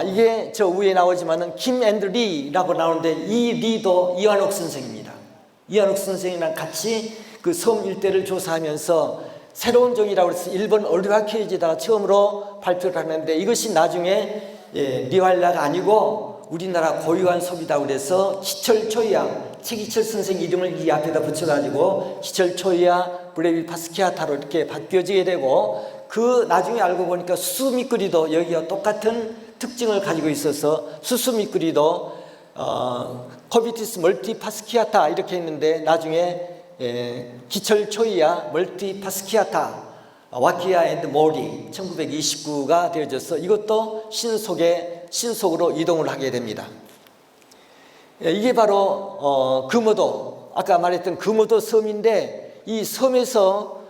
[SPEAKER 1] 이게 저 위에 나오지만은 김 앤드 리라고 나오는데, 이 리도 이완옥 선생입니다. 이완옥 선생이랑 같이 그 섬 일대를 조사하면서 새로운 종이라고 해서 일본 어류학회지에다가 처음으로 발표를 하는데, 이것이 나중에 리왈라가 아니고 우리나라 고유한 소비다 그래서 시철 초이야, 최기철 선생 이름을 이 앞에다 붙여가지고 시철 초이야 브레비 파스키아타로 이렇게 바뀌어지게 되고, 그 나중에 알고 보니까 수수미꾸리도 여기와 똑같은 특징을 가지고 있어서 수수미꾸리도 코비티스 멀티파스키아타 이렇게 했는데, 나중에 기철 초이야 멀티파스키아타 와키아 앤드 모리 1929가 되어져서 이것도 신속으로 이동을 하게 됩니다. 이게 바로 금오도, 아까 말했던 금오도 섬인데, 이 섬에서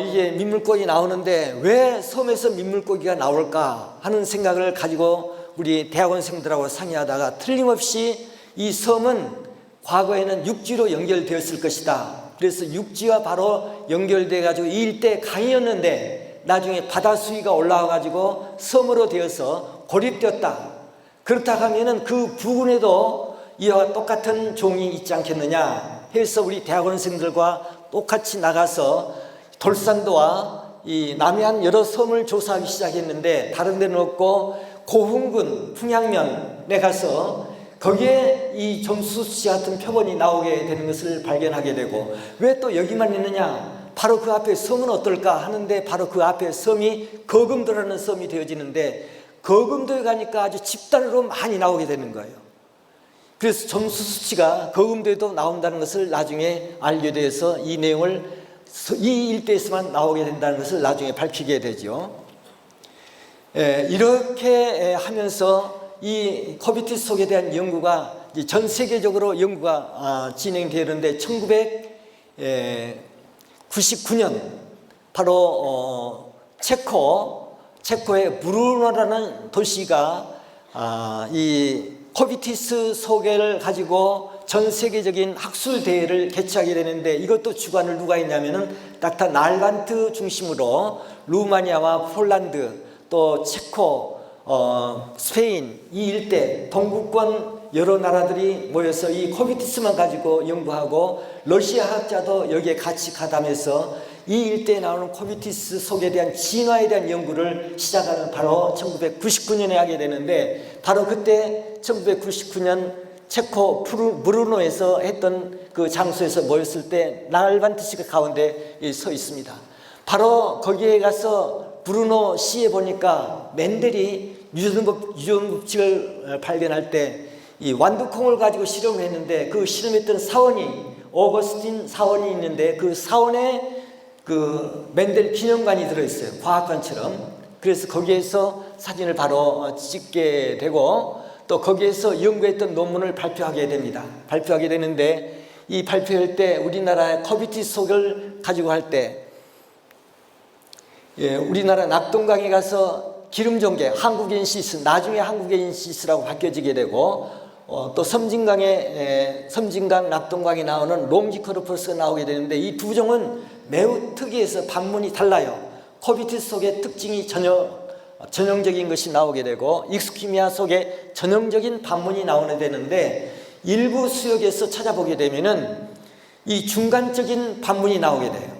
[SPEAKER 1] 이게 민물고기 나오는데 왜 섬에서 민물고기가 나올까 하는 생각을 가지고 우리 대학원생들하고 상의하다가, 틀림없이 이 섬은 과거에는 육지로 연결되었을 것이다. 그래서 육지와 바로 연결돼 가지고 이 일대 강이었는데 나중에 바다 수위가 올라와 가지고 섬으로 되어서 고립되었다. 그렇다 하면은 그 부근에도 이와 똑같은 종이 있지 않겠느냐 해서 우리 대학원생들과 똑같이 나가서 돌산도와 이 남해안 여러 섬을 조사하기 시작했는데, 다른 데는 없고 고흥군 풍양면에 가서 거기에 이 점수수치 같은 표본이 나오게 되는 것을 발견하게 되고, 왜 또 여기만 있느냐, 바로 그 앞에 섬은 어떨까 하는데, 바로 그 앞에 섬이 거금도라는 섬이 되어지는데, 거금도에 가니까 아주 집단으로 많이 나오게 되는 거예요. 그래서 점수수치가 거금도에도 나온다는 것을 나중에 알게 돼서 이 내용을 이 일대에서만 나오게 된다는 것을 나중에 밝히게 되죠. 이렇게 하면서 이 코비티스 속에 대한 연구가 전 세계적으로 연구가 진행되는데, 1999년 바로 체코의 브루노라는 도시가 이 코비티스 소개를 가지고 전 세계적인 학술 대회를 개최하게 되는데, 이것도 주관을 누가 했냐면은 닥터 날반트 중심으로 루마니아와 폴란드 또 체코, 스페인 이 일대 동구권 여러 나라들이 모여서 이 코비티스만 가지고 연구하고, 러시아 학자도 여기에 같이 가담해서 이 일대에 나오는 코비티스 속에 대한 진화에 대한 연구를 시작하는 바로 1999년에 하게 되는데, 바로 그때 1999년 체코 브루노에서 했던 그 장소에서 모였을 때 날반트 씨가 가운데 서 있습니다. 바로 거기에 가서 브루노 시에 보니까 맨델이 유전법칙을 발견할 때 이 완두콩을 가지고 실험을 했는데, 그 실험했던 사원이 오거스틴 사원이 있는데, 그 사원에 그 맨델 기념관이 들어있어요, 과학관처럼. 그래서 거기에서 사진을 바로 찍게 되고, 또 거기에서 연구했던 논문을 발표하게 됩니다. 발표하게 되는데, 이 발표할 때 우리나라의 코비티스 속을 가지고 할 때 우리나라 낙동강에 가서 기름종개 한국인시스, 나중에 한국인시스라고 바뀌어지게 되고, 또 섬진강 낙동강에 나오는 롱지커르퍼스가 나오게 되는데, 이 두 종은 매우 특이해서 반문이 달라요. 코비티스 속의 특징이 전혀 전형적인 것이 나오게 되고 익스퀴미아 속에 전형적인 반문이 나오게 되는데 일부 수역에서 찾아보게 되면은 이 중간적인 반문이 나오게 돼요.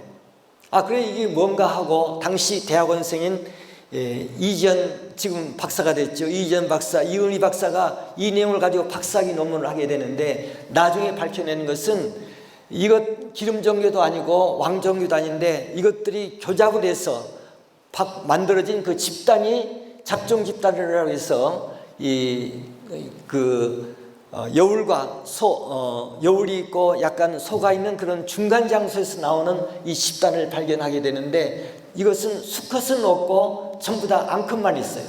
[SPEAKER 1] 그래 이게 뭔가 하고 당시 대학원생인 이지연 지금 박사가 됐죠. 이지연 박사, 이은희 박사가 이 내용을 가지고 박사학위 논문을 하게 되는데 나중에 밝혀내는 것은 이것 기름종교도 아니고 왕종교도 아닌데 이것들이 교잡을 해서 만들어진 그 집단이 잡종 집단이라고 해서 여울과 여울이 있고 약간 소가 있는 그런 중간 장소에서 나오는 이 집단을 발견하게 되는데 이것은 수컷은 없고 전부 다 암컷만 있어요.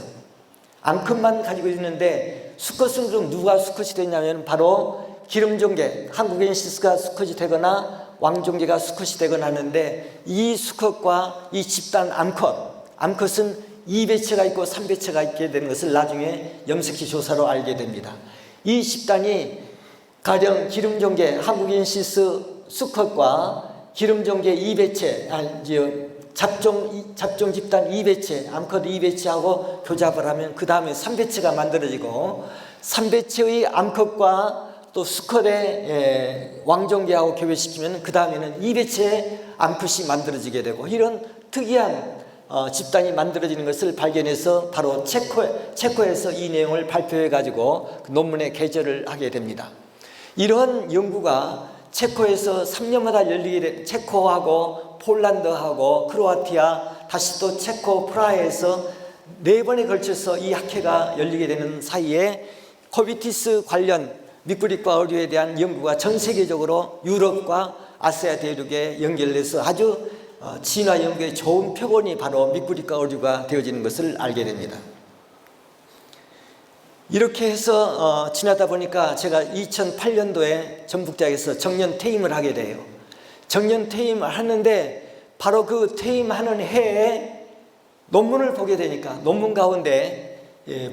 [SPEAKER 1] 암컷만 가지고 있는데 수컷은 그럼 누가 수컷이 되냐면 바로 기름종개, 한국엔시스가 수컷이 되거나 왕종개가 수컷이 되거나 하는데 이 수컷과 이 집단 암컷은 2배체가 있고 3배체가 있게 되는 것을 나중에 염색히 조사로 알게 됩니다. 이 집단이 가령 기름종개 한국인시스 수컷과 기름종개 2배체 잡종 집단 2배체 암컷 2배체하고 교잡을 하면 그 다음에 3배체가 만들어지고 3배체의 암컷과 또 수컷의 왕종개하고 교배시키면 그 다음에는 2배체의 암컷이 만들어지게 되고 이런 특이한 집단이 만들어지는 것을 발견해서 바로 체코에서 이 내용을 발표해 가지고 그 논문에 게재를 하게 됩니다. 이러한 연구가 체코에서 3년마다 열리게 된 체코하고 폴란드하고 크로아티아 다시 또 체코 프라하에서 4번에 걸쳐서 이 학회가 열리게 되는 사이에 코비티스 관련 미꾸리과 어류에 대한 연구가 전 세계적으로 유럽과 아시아 대륙에 연결돼서 아주 진화 연구의 좋은 표본이 바로 미꾸리과 어류가 되어지는 것을 알게 됩니다. 이렇게 해서 지나다 보니까 제가 2008년도에 전북대학에서 정년 퇴임을 하게 돼요. 정년 퇴임을 하는데 바로 그 퇴임하는 해에 논문을 보게 되니까 논문 가운데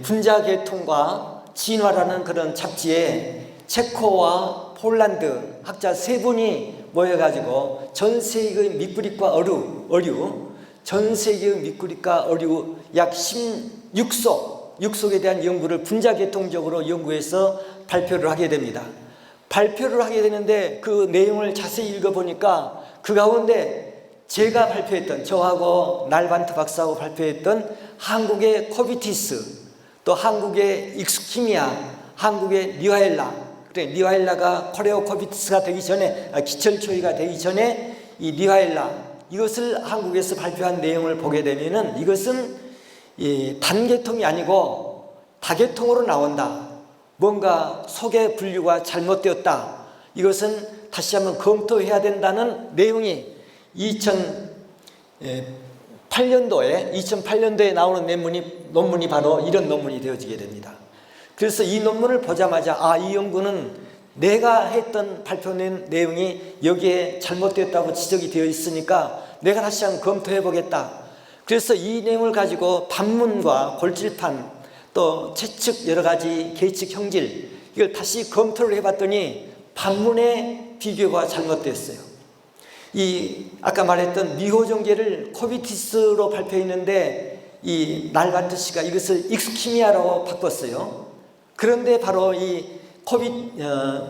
[SPEAKER 1] 분자계통과 진화라는 그런 잡지에 체코와 폴란드 학자 3분이 모여가지고 전 세계의 미꾸리과 어류 전 세계의 미꾸리과 어류 약 16속에 대한 연구를 분자계통적으로 연구해서 발표를 하게 됩니다. 발표를 하게 되는데 그 내용을 자세히 읽어보니까 그 가운데 제가 발표했던 저하고 날반트 박사하고 발표했던 한국의 코비티스 또 한국의 익스퀴미아 한국의 니화엘라 니화엘라가 코레오코비티스가 되기 전에 기철초이가 되기 전에 이 니화엘라 이것을 한국에서 발표한 내용을 보게 되면은 이것은 단계통이 아니고 다계통으로 나온다. 뭔가 속의 분류가 잘못되었다. 이것은 다시 한번 검토해야 된다는 내용이 2008년도에 나오는 논문이 바로 이런 논문이 되어지게 됩니다. 그래서 이 논문을 보자마자 이 연구는 내가 했던 발표된 내용이 여기에 잘못되었다고 지적이 되어 있으니까 내가 다시 한번 검토해 보겠다. 그래서 이 내용을 가지고 반문과 골질판 또 채측 여러 가지 계측 형질 이걸 다시 검토를 해봤더니 반문의 비교가 잘못됐어요. 아까 말했던 미호종계를 코비티스로 발표했는데 이 날반트 씨가 이것을 익스퀴미아로 바꿨어요. 그런데 바로 이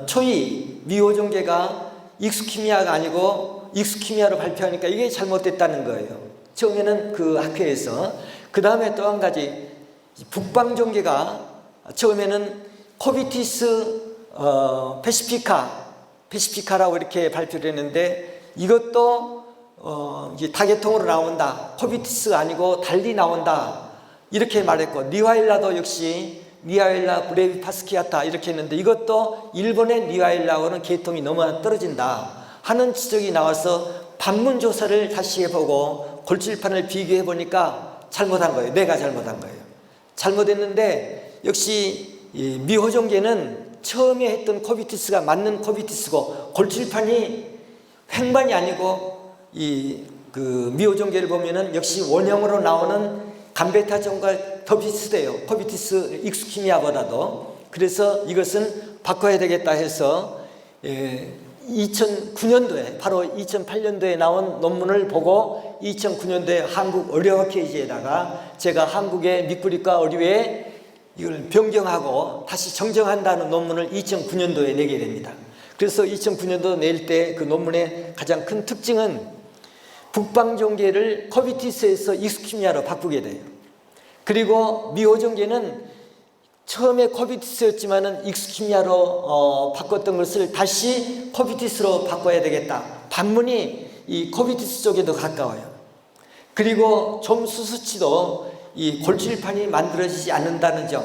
[SPEAKER 1] 초이 미호종계가 익스퀴미아가 아니고 익스퀴미아로 발표하니까 이게 잘못됐다는 거예요. 처음에는 그 학회에서. 그 다음에 또 한 가지 북방종계가 처음에는 코비티스 페시피카라고 이렇게 발표를 했는데 이것도 이제 다계통으로 나온다. 코비티스가 아니고 달리 나온다. 이렇게 말했고 니화엘라도 역시 니화엘라 브레비파스키아타 이렇게 했는데 이것도 일본의 니화엘라하고는 계통이 너무 떨어진다 하는 지적이 나와서 반문 조사를 다시 해보고 골질판을 비교해 보니까 잘못한 거예요. 내가 잘못한 거예요. 잘못했는데 역시 미호종계는 처음에 했던 코비티스가 맞는 코비티스고 골질판이 횡반이 아니고 그 미호종계를 보면은 역시 원형으로 나오는 감베타종과 더 비슷해요. 코비티스 익스퀴미아보다도. 그래서 이것은 바꿔야 되겠다 해서 2009년도에 바로 2008년도에 나온 논문을 보고 그리고 2009년도에 한국 의료학 케이지에다가 제가 한국의 미꾸리과 의료에 이걸 변경하고 다시 정정한다는 논문을 2009년도에 내게 됩니다. 그래서 2009년도 낼 때 그 논문의 가장 큰 특징은 북방종계를 커비티스에서 익스큐미아로 바꾸게 돼요. 그리고 미호종계는 처음에 커비티스였지만은 익스큐미아로 바꿨던 것을 다시 커비티스로 바꿔야 되겠다. 반문이 이 커비티스 쪽에도 가까워요. 그리고 점수 수치도 이 골출판이 만들어지지 않는다는 점,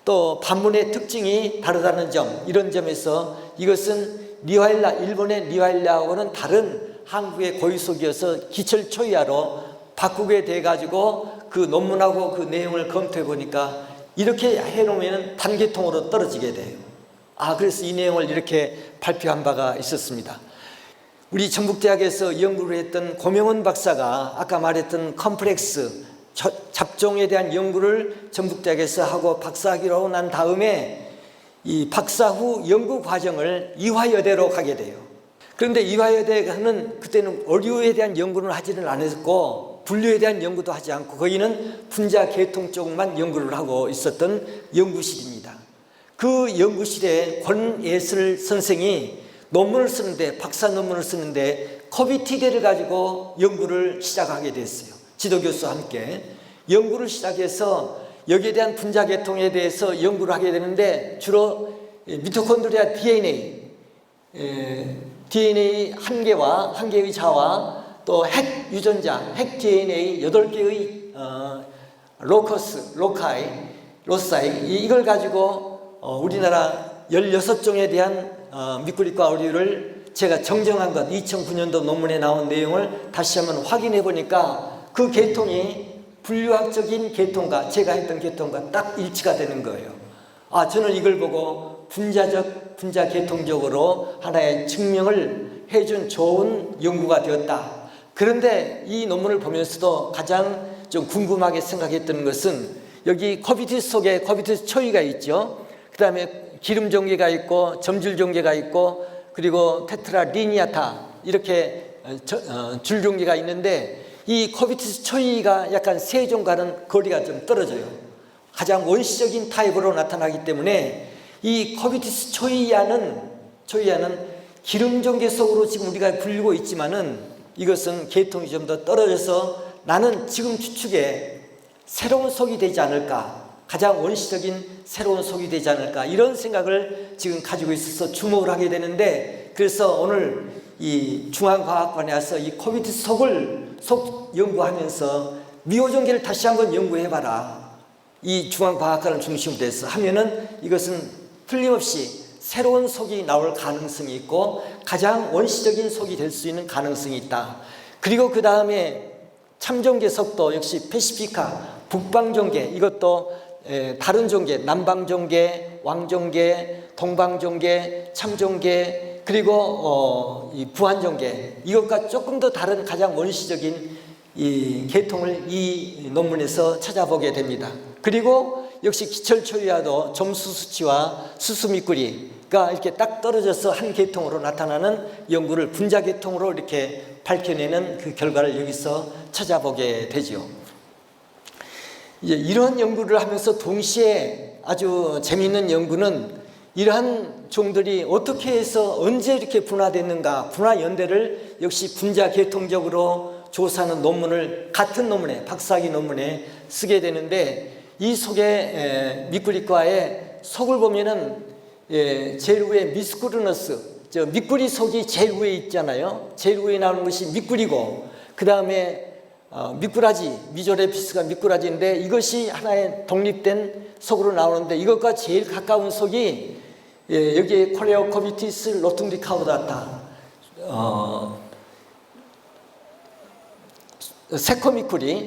[SPEAKER 1] 또 반문의 특징이 다르다는 점, 이런 점에서 이것은 리화일라, 일본의 리화일라하고는 다른 한국의 고유속이어서 기철초이화로 바꾸게 돼가지고 그 논문하고 그 내용을 검토해 보니까 이렇게 해놓으면 단계통으로 떨어지게 돼요. 그래서 이 내용을 이렇게 발표한 바가 있었습니다. 우리 전북대학에서 연구를 했던 고명원 박사가 아까 말했던 컴플렉스 잡종에 대한 연구를 전북대학에서 하고 박사학위를 하고 난 다음에 이 박사 후 연구 과정을 이화여대로 가게 돼요. 그런데 이화여대는 그때는 어류에 대한 연구는 하지는 않았고 분류에 대한 연구도 하지 않고 거기는 분자 계통 쪽만 연구를 하고 있었던 연구실입니다. 그 연구실에 권예슬 선생이 논문을 쓰는데, 박사 논문을 쓰는데 커비티데를 가지고 연구를 시작하게 됐어요. 지도교수와 함께 연구를 시작해서 여기에 대한 분자 계통에 대해서 연구를 하게 되는데 주로 미토콘드리아 DNA 한 개의 자와 또 핵 유전자, 핵 DNA 8개의 로사이 이걸 가지고 우리나라 16종에 대한 미꾸리과 어류를 제가 정정한 것, 2009년도 논문에 나온 내용을 다시 한번 확인해 보니까 그 계통이 분류학적인 계통과 제가 했던 계통과 딱 일치가 되는 거예요. 저는 이걸 보고 분자 계통적으로 하나의 증명을 해준 좋은 연구가 되었다. 그런데 이 논문을 보면서도 가장 좀 궁금하게 생각했던 것은 여기 커비티스 속에 커비티스 초이가 있죠. 그 다음에 기름 종계가 있고 점줄 종계가 있고 그리고 테트라 리니아타 이렇게 줄 종계가 있는데 이 커비티스 초이가 약간 세종과는 거리가 좀 떨어져요. 가장 원시적인 타입으로 나타나기 때문에 이 커비티스 초이아는 기름 종계 속으로 지금 우리가 불리고 있지만은 이것은 계통이 좀 더 떨어져서 나는 지금 추측에 새로운 속이 되지 않을까, 가장 원시적인 새로운 속이 되지 않을까, 이런 생각을 지금 가지고 있어서 주목을 하게 되는데, 그래서 오늘 이 중앙과학관에 와서 이 커비티스 속 연구하면서 미호종계를 다시 한번 연구해봐라, 이 중앙과학관을 중심으로 해서 하면은 이것은 틀림없이 새로운 속이 나올 가능성이 있고 가장 원시적인 속이 될 수 있는 가능성이 있다. 그리고 그 다음에 참종계 속도 역시 패시피카, 북방종계, 이것도 다른 종계, 남방종계, 왕종계, 동방종계, 참종계, 그리고 이 부안종계, 이것과 조금 더 다른 가장 원시적인 이 계통을 이 논문에서 찾아보게 됩니다. 그리고 역시 기철초이와도 점수 수치와 수수미꾸리가 이렇게 딱 떨어져서 한 계통으로 나타나는 연구를 분자 계통으로 이렇게 밝혀내는 그 결과를 여기서 찾아보게 되죠. 이제 이런 연구를 하면서 동시에 아주 재미있는 연구는 이러한 종들이 어떻게 해서 언제 이렇게 분화됐는가, 분화 연대를 역시 분자 계통적으로 조사하는 논문을 같은 논문에, 박사학위 논문에 쓰게 되는데, 이 속에 미꾸리과의 속을 보면은 제일 위에 미스쿠르너스, 미꾸리 속이 제일 위에 있잖아요. 제일 위에 나오는 것이 미꾸리고, 그 다음에 미꾸라지, 미조레피스가 미꾸라지인데 이것이 하나의 독립된 속으로 나오는데, 이것과 제일 가까운 속이 여기에 콜레오코비티스 로퉁디카우다타,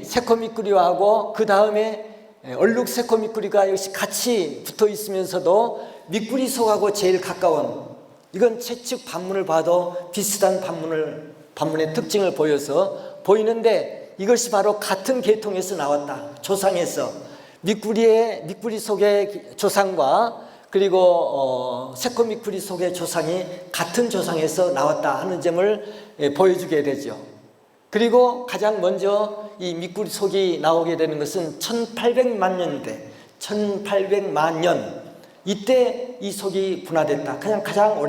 [SPEAKER 1] 새코미꾸리하고 그 다음에 얼룩 새코미꾸리가 역시 같이 붙어 있으면서도 미꾸리 속하고 제일 가까운, 이건 채측 반문을 봐도 비슷한 반문의 특징을 보이는데 이것이 바로 같은 계통에서 나왔다. 조상에서 미꾸리 속의 조상과 그리고 새코미꾸리 속의 조상이 같은 조상에서 나왔다 하는 점을 보여주게 되죠. 그리고 가장 먼저 이 미꾸리 속이 나오게 되는 것은 1800만 년대, 1800만 년 이때 이 속이 분화됐다. 그냥 가장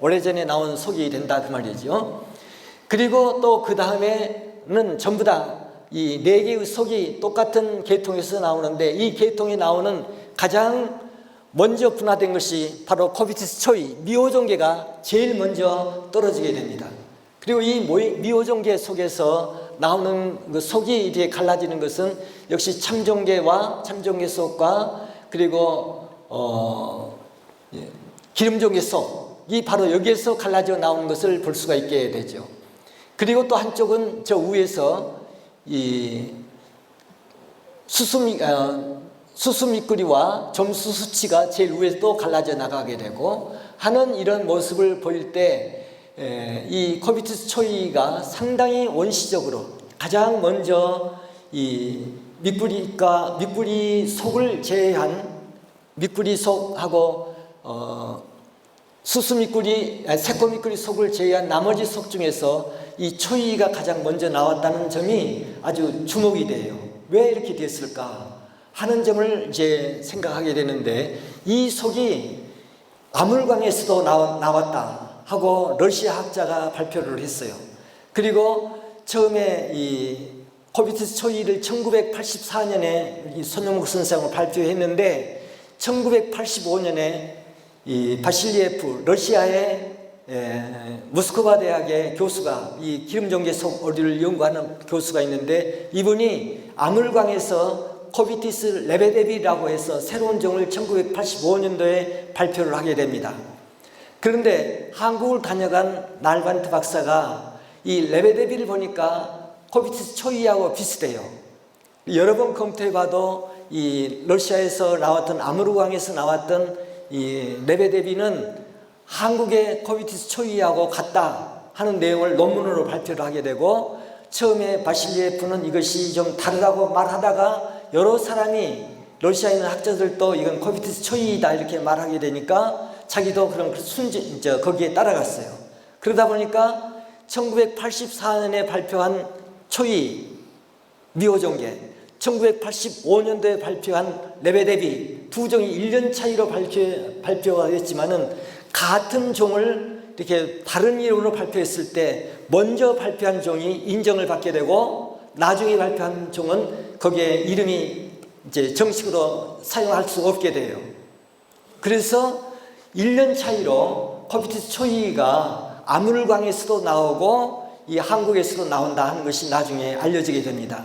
[SPEAKER 1] 오래전에 나온 속이 된다 그 말이죠. 그리고 또 그 다음에는 전부 다 이 네 개의 속이 똑같은 계통에서 나오는데, 이 계통에 나오는 가장 먼저 분화된 것이 바로 코비티스 초이 미오종계가 제일 먼저 떨어지게 됩니다. 그리고 이 미오종계 속에서 나오는 그 속이 이제 갈라지는 것은 역시 참종계와 참종계 속과 그리고 기름종계 속이 바로 여기에서 갈라져 나오는 것을 볼 수가 있게 되죠. 그리고 또 한쪽은 저 위에서 이 수수미꾸리와 점수수치가 제일 위에서 또 갈라져 나가게 되고 하는 이런 모습을 보일 때 이 코비티스 초이가 상당히 원시적으로 가장 먼저 이 미꾸리 속을 제외한 미꾸리 속하고 새꼬미꾸리 속을 제외한 나머지 속 중에서 이 초이가 가장 먼저 나왔다는 점이 아주 주목이 돼요. 왜 이렇게 됐을까 하는 점을 이제 생각하게 되는데, 이 속이 아물강에서도 나왔다 하고 러시아 학자가 발표를 했어요. 그리고 처음에 이 코비티스 초이를 1984년에 이 손영묵 선생을 발표했는데 1985년에 이 바실리에프 러시아의 모스크바 대학의 교수가 이 기름종계 속 오리를 연구하는 교수가 있는데, 이분이 아물강에서 코비티스 레베데비라고 해서 새로운 종을 1985년도에 발표를 하게 됩니다. 그런데 한국을 다녀간 날반트 박사가 이 레베데비를 보니까 코비티스 초이하고 비슷해요. 여러 번 검토해봐도 이 러시아에서 나왔던 아무르강에서 나왔던 이 레베데비는 한국의 코비티스 초이하고 같다 하는 내용을 논문으로 발표를 하게 되고, 처음에 바실리에프는 이것이 좀 다르다고 말하다가 여러 사람이 러시아에 있는 학자들도 이건 코비티스 초이다 이렇게 말하게 되니까 자기도 그런 거기에 따라갔어요. 그러다 보니까 1984년에 발표한 초이 미오종계, 1985년도에 발표한 레베데비 두 종이 1년 차이로 발표가 됐지만은 같은 종을 이렇게 다른 이름으로 발표했을 때 먼저 발표한 종이 인정을 받게 되고 나중에 발표한 종은 거기에 이름이 이제 정식으로 사용할 수 없게 돼요. 그래서 1년 차이로 코비티스 초이가 아물강에서도 나오고 이 한국에서도 나온다 하는 것이 나중에 알려지게 됩니다.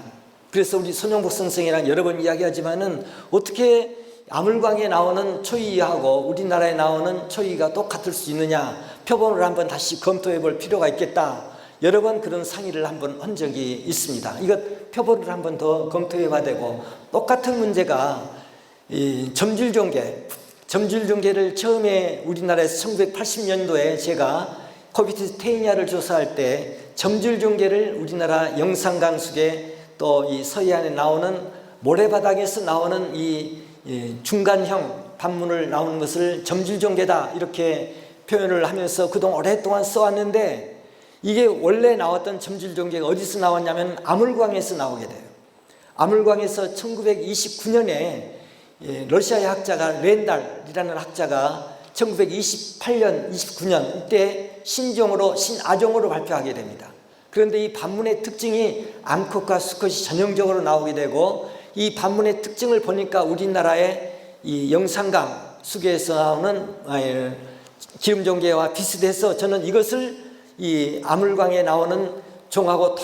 [SPEAKER 1] 그래서 우리 손영복 선생이랑 여러 번 이야기하지만은 어떻게 아물강에 나오는 초이하고 우리나라에 나오는 초이가 똑같을 수 있느냐, 표본을 한번 다시 검토해 볼 필요가 있겠다. 여러 번 그런 상의를 한번 한 적이 있습니다. 이것 표본을 한번 더 검토해 봐야 되고, 똑같은 문제가 이 점줄종계를 처음에 우리나라에서 1980년도에 제가 코비티스 테이니아를 조사할 때 점줄종계를 우리나라 영산강수계 또 이 서해안에 나오는 모래바닥에서 나오는 이 중간형 반문을 나오는 것을 점줄종계다 이렇게 표현을 하면서 그동안 오랫동안 써왔는데, 이게 원래 나왔던 점줄종계가 어디서 나왔냐면 아물강에서 나오게 돼요. 아물강에서 1929년에 러시아의 학자가 렌달이라는 학자가 1928년, 29년 이때 신아종으로 발표하게 됩니다. 그런데 이 반문의 특징이 암컷과 수컷이 전형적으로 나오게 되고, 이 반문의 특징을 보니까 우리나라의 이 영산강 수계에서 나오는 기름종계와 비슷해서 저는 이것을 이 아물강에 나오는 종하고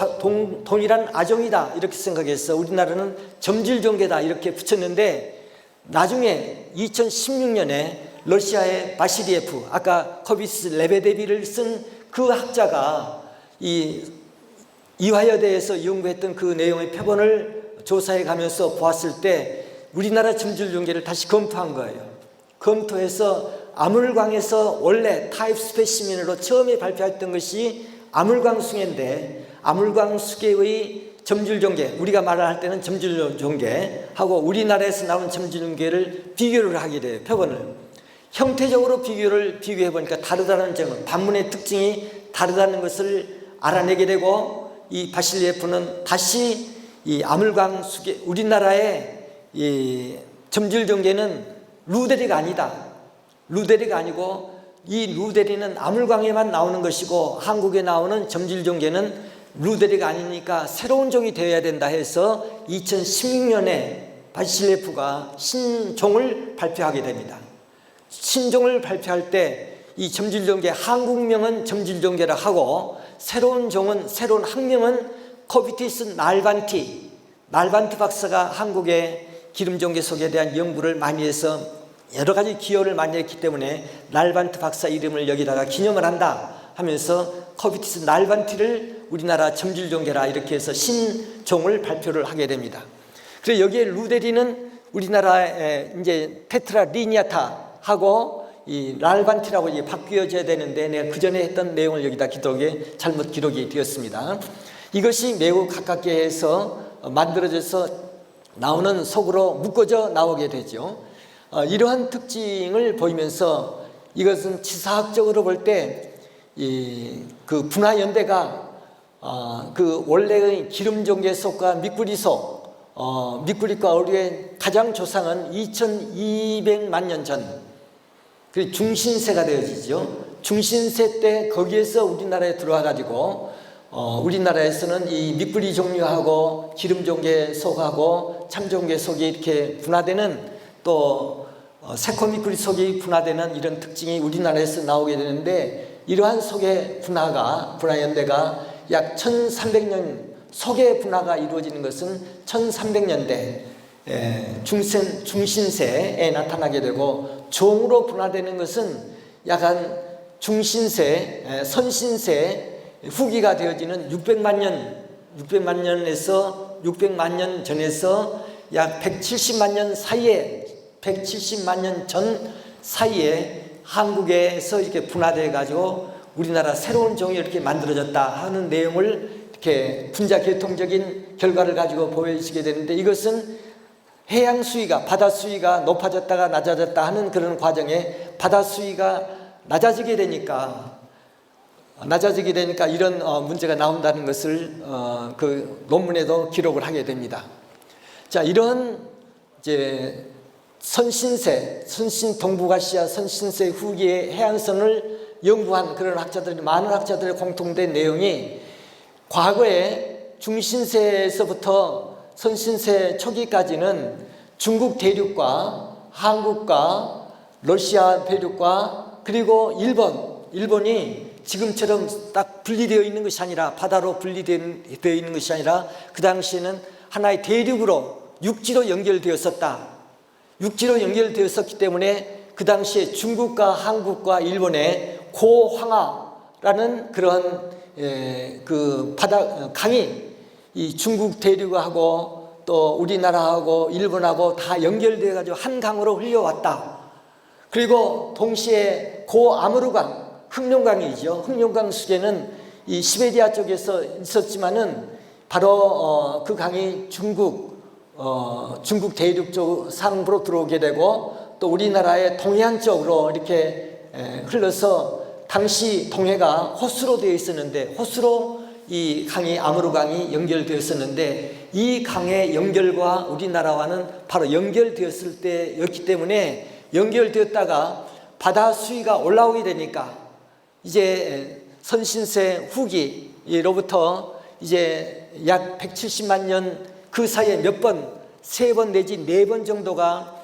[SPEAKER 1] 동일한 아종이다 이렇게 생각해서 우리나라는 점줄종계다 이렇게 붙였는데, 나중에 2016년에 러시아의 바실리에프, 아까 코비티스 레베데비를 쓴 그 학자가 이 이화여대에서 연구했던 그 내용의 표본을 조사해 가면서 보았을 때 우리나라 점줄종계를 다시 검토한 거예요. 검토해서 아물강에서 원래 타입 스페시멘으로 처음에 발표했던 것이 아물강 숭해인데, 아물강 숭해의 점줄종계, 우리가 말을 할 때는 점줄종계하고 우리나라에서 나온 점줄종계를 비교를 하게 돼요. 표본을 형태적으로 비교해 보니까 다르다는 점은, 반문의 특징이 다르다는 것을 알아내게 되고, 이 바실리에프는 다시 이 아물강 수계, 우리나라의 이 점질종계는 루데리가 아니다. 루데리가 아니고 이 루데리는 아물강에만 나오는 것이고 한국에 나오는 점질종계는 루데리가 아니니까 새로운 종이 되어야 된다 해서 2016년에 바실리에프가 신종을 발표하게 됩니다. 신종을 발표할 때 이 점질종계 한국명은 점질종계라 하고 새로운 종은 새로운 학명은 코비티스 날반티 박사가 한국의 기름종계 속에 대한 연구를 많이 해서 여러 가지 기여를 많이 했기 때문에 날반트 박사 이름을 여기다가 기념을 한다 하면서 코비티스 날반티를 우리나라 점질종계라 이렇게 해서 신종을 발표를 하게 됩니다. 그래서 여기에 루데리는 우리나라의 이제 테트라 리니아타하고 이 날반티라고 이제 바뀌어져야 되는데 내가 그 전에 했던 내용을 여기다 기록에 잘못 기록이 되었습니다. 이것이 매우 가깝게 해서 만들어져서 나오는 속으로 묶어져 나오게 되죠. 이러한 특징을 보이면서 이것은 치사학적으로 볼 때 그 분화연대가 그 원래의 기름종계 속과 미꾸리 속 미꾸리과 어류의 가장 조상은 2200만 년 전 그 중신세가 되어지죠. 중신세 때 거기에서 우리나라에 들어와 가지고 우리나라에서는 이 미꾸리 종류하고 기름종계 속하고 참종계 속이 이렇게 분화되는 또 새코미꾸리 속이 분화되는 이런 특징이 우리나라에서 나오게 되는데 이러한 속의 분화연대가 약 1300년 속의 분화가 이루어지는 것은 1300년대 중신세에 나타나게 되고 종으로 분화되는 것은 약간 중신세, 선신세 후기가 되어지는 600만 년에서 600만 년 전에서 약 170만 년 사이에 170만 년 전 사이에 한국에서 이렇게 분화되어 가지고 우리나라 새로운 종이 이렇게 만들어졌다 하는 내용을 이렇게 분자 계통적인 결과를 가지고 보여지게 되는데 이것은 해양 수위가 바다 수위가 높아졌다가 낮아졌다 하는 그런 과정에 바다 수위가 낮아지게 되니까 이런 문제가 나온다는 것을 그 논문에도 기록을 하게 됩니다. 자, 이런 이제 동북아시아 선신세 후기의 해양선을 연구한 그런 많은 학자들의 공통된 내용이 과거에 중신세에서부터 선신세 초기까지는 중국 대륙과 한국과 러시아 대륙과 그리고 일본이 지금처럼 딱 분리되어 있는 것이 아니라 바다로 분리되어 있는 것이 아니라 그 당시에는 하나의 대륙으로 육지로 연결되었었다. 육지로 연결되었었기 때문에 그 당시에 중국과 한국과 일본의 고황하라는 그런 그 바다 강이 이 중국 대륙하고 또 우리나라하고 일본하고 다 연결되어 가지고 한 강으로 흘려왔다. 그리고 동시에 고아무르강 흑룡강이죠. 흑룡강 수계는 이 시베리아 쪽에서 있었지만은 바로 그 강이 중국 대륙 쪽 상부로 들어오게 되고 또 우리나라의 동해안 쪽으로 이렇게 흘러서 당시 동해가 호수로 되어 있었는데 호수로 이 강이 아무르강이 연결되었었는데 이 강의 연결과 우리나라와는 바로 연결되었을 때였기 때문에 연결되었다가 바다 수위가 올라오게 되니까 이제 선신세 후기로부터 이제 약 170만 년 그 사이에 몇 번, 3번 내지 4번 정도가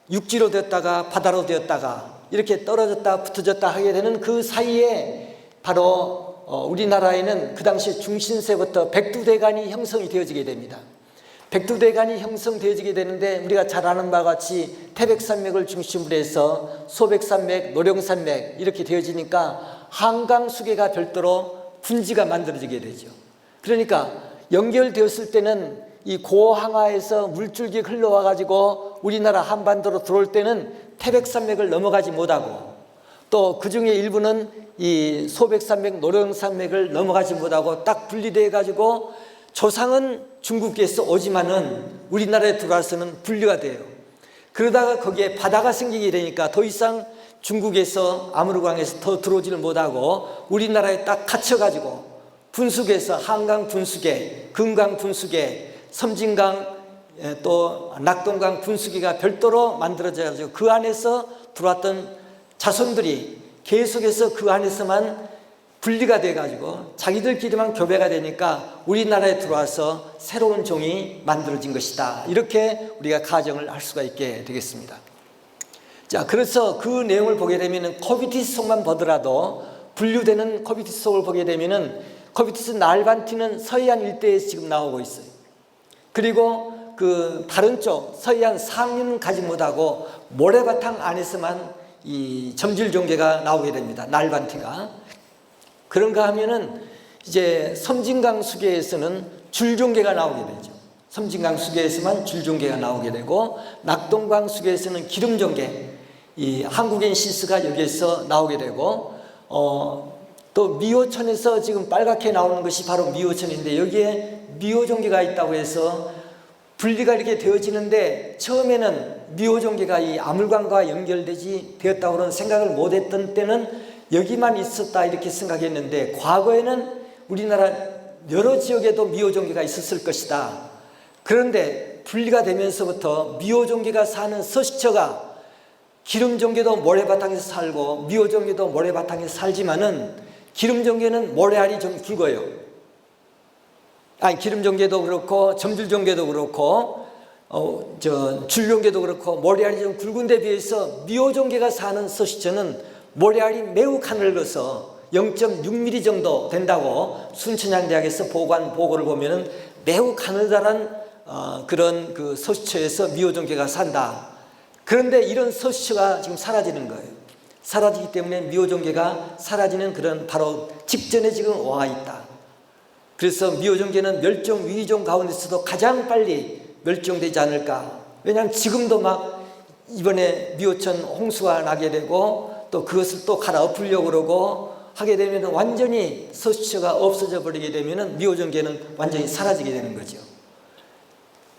[SPEAKER 1] 육지로 되었다가 바다로 되었다가 이렇게 떨어졌다 붙어졌다 하게 되는 그 사이에 바로 우리나라에는 그 당시 중신세부터 백두대간이 형성이 되어지게 됩니다. 백두대간이 형성되어지게 되는데 우리가 잘 아는 바와 같이 태백산맥을 중심으로 해서 소백산맥, 노령산맥 이렇게 되어지니까 한강수계가 별도로 분지가 만들어지게 되죠. 그러니까 연결되었을 때는 이 고항하에서 물줄기 흘러와 가지고 우리나라 한반도로 들어올 때는 태백산맥을 넘어가지 못하고 또 그 중에 일부는 이 소백산맥, 노령산맥을 넘어가지 못하고 딱 분리되어 가지고 조상은 중국에서 오지만은 우리나라에 들어와서는 분리가 돼요. 그러다가 거기에 바다가 생기게 되니까 더 이상 중국에서 아무르강에서 더 들어오지를 못하고 우리나라에 딱 갇혀가지고 분수계에서 한강 분수계, 금강 분수계, 섬진강 또 낙동강 분수기가 별도로 만들어져가지고 그 안에서 들어왔던 자손들이 계속해서 그 안에서만 분리가 돼가지고 자기들끼리만 교배가 되니까 우리나라에 들어와서 새로운 종이 만들어진 것이다. 이렇게 우리가 가정을 할 수가 있게 되겠습니다. 자, 그래서 그 내용을 보게 되면은 코비티스 속만 보더라도 분류되는 코비티스 속을 보게 되면은 코비티스 날반티는 서해안 일대에 지금 나오고 있어요. 그리고 그 다른 쪽 서해안 상류는 가지 못하고 모래바탕 안에서만 이 점질종개가 나오게 됩니다. 날반티가. 그런가 하면은 이제 섬진강 수계에서는 줄종개가 나오게 되죠. 섬진강 수계에서만 줄종개가 나오게 되고 낙동강 수계에서는 기름종개, 이 한국인 시스가 여기에서 나오게 되고 또 미호천에서 지금 빨갛게 나오는 것이 바로 미호천인데 여기에 미호종개가 있다고 해서 분리가 이렇게 되어지는데 처음에는 미호종개가 이 아물강과 연결되지 되었다고는 생각을 못했던 때는 여기만 있었다 이렇게 생각했는데 과거에는 우리나라 여러 지역에도 미호종개가 있었을 것이다. 그런데 분리가 되면서부터 미호종개가 사는 서식처가 기름종개도 모래바탕에서 살고 미호종개도 모래바탕에서 살지만은 기름종개는 모래알이 좀 굵어요. 기름종개도 그렇고 점줄종개도 그렇고 줄종개도 그렇고 모래알이 좀 굵은 데 비해서 미호종개가 사는 서식처는 모래알이 매우 가늘어서 0.6mm 정도 된다고 순천향대학에서 보관 보고를 보면은 매우 가느다란 그런 그 서식처에서 미호종개가 산다. 그런데 이런 서식처가 지금 사라지는 거예요. 사라지기 때문에 미호종개가 사라지는 그런 바로 직전에 지금 와 있다. 그래서 미호종개는 멸종 위기종 가운데서도 가장 빨리 멸종되지 않을까. 왜냐하면 지금도 막 이번에 미호천 홍수가 나게 되고 또 그것을 또 갈아엎으려고 그러고 하게 되면 완전히 서식처가 없어져 버리게 되면 미호종개는 완전히 사라지게 되는 거죠.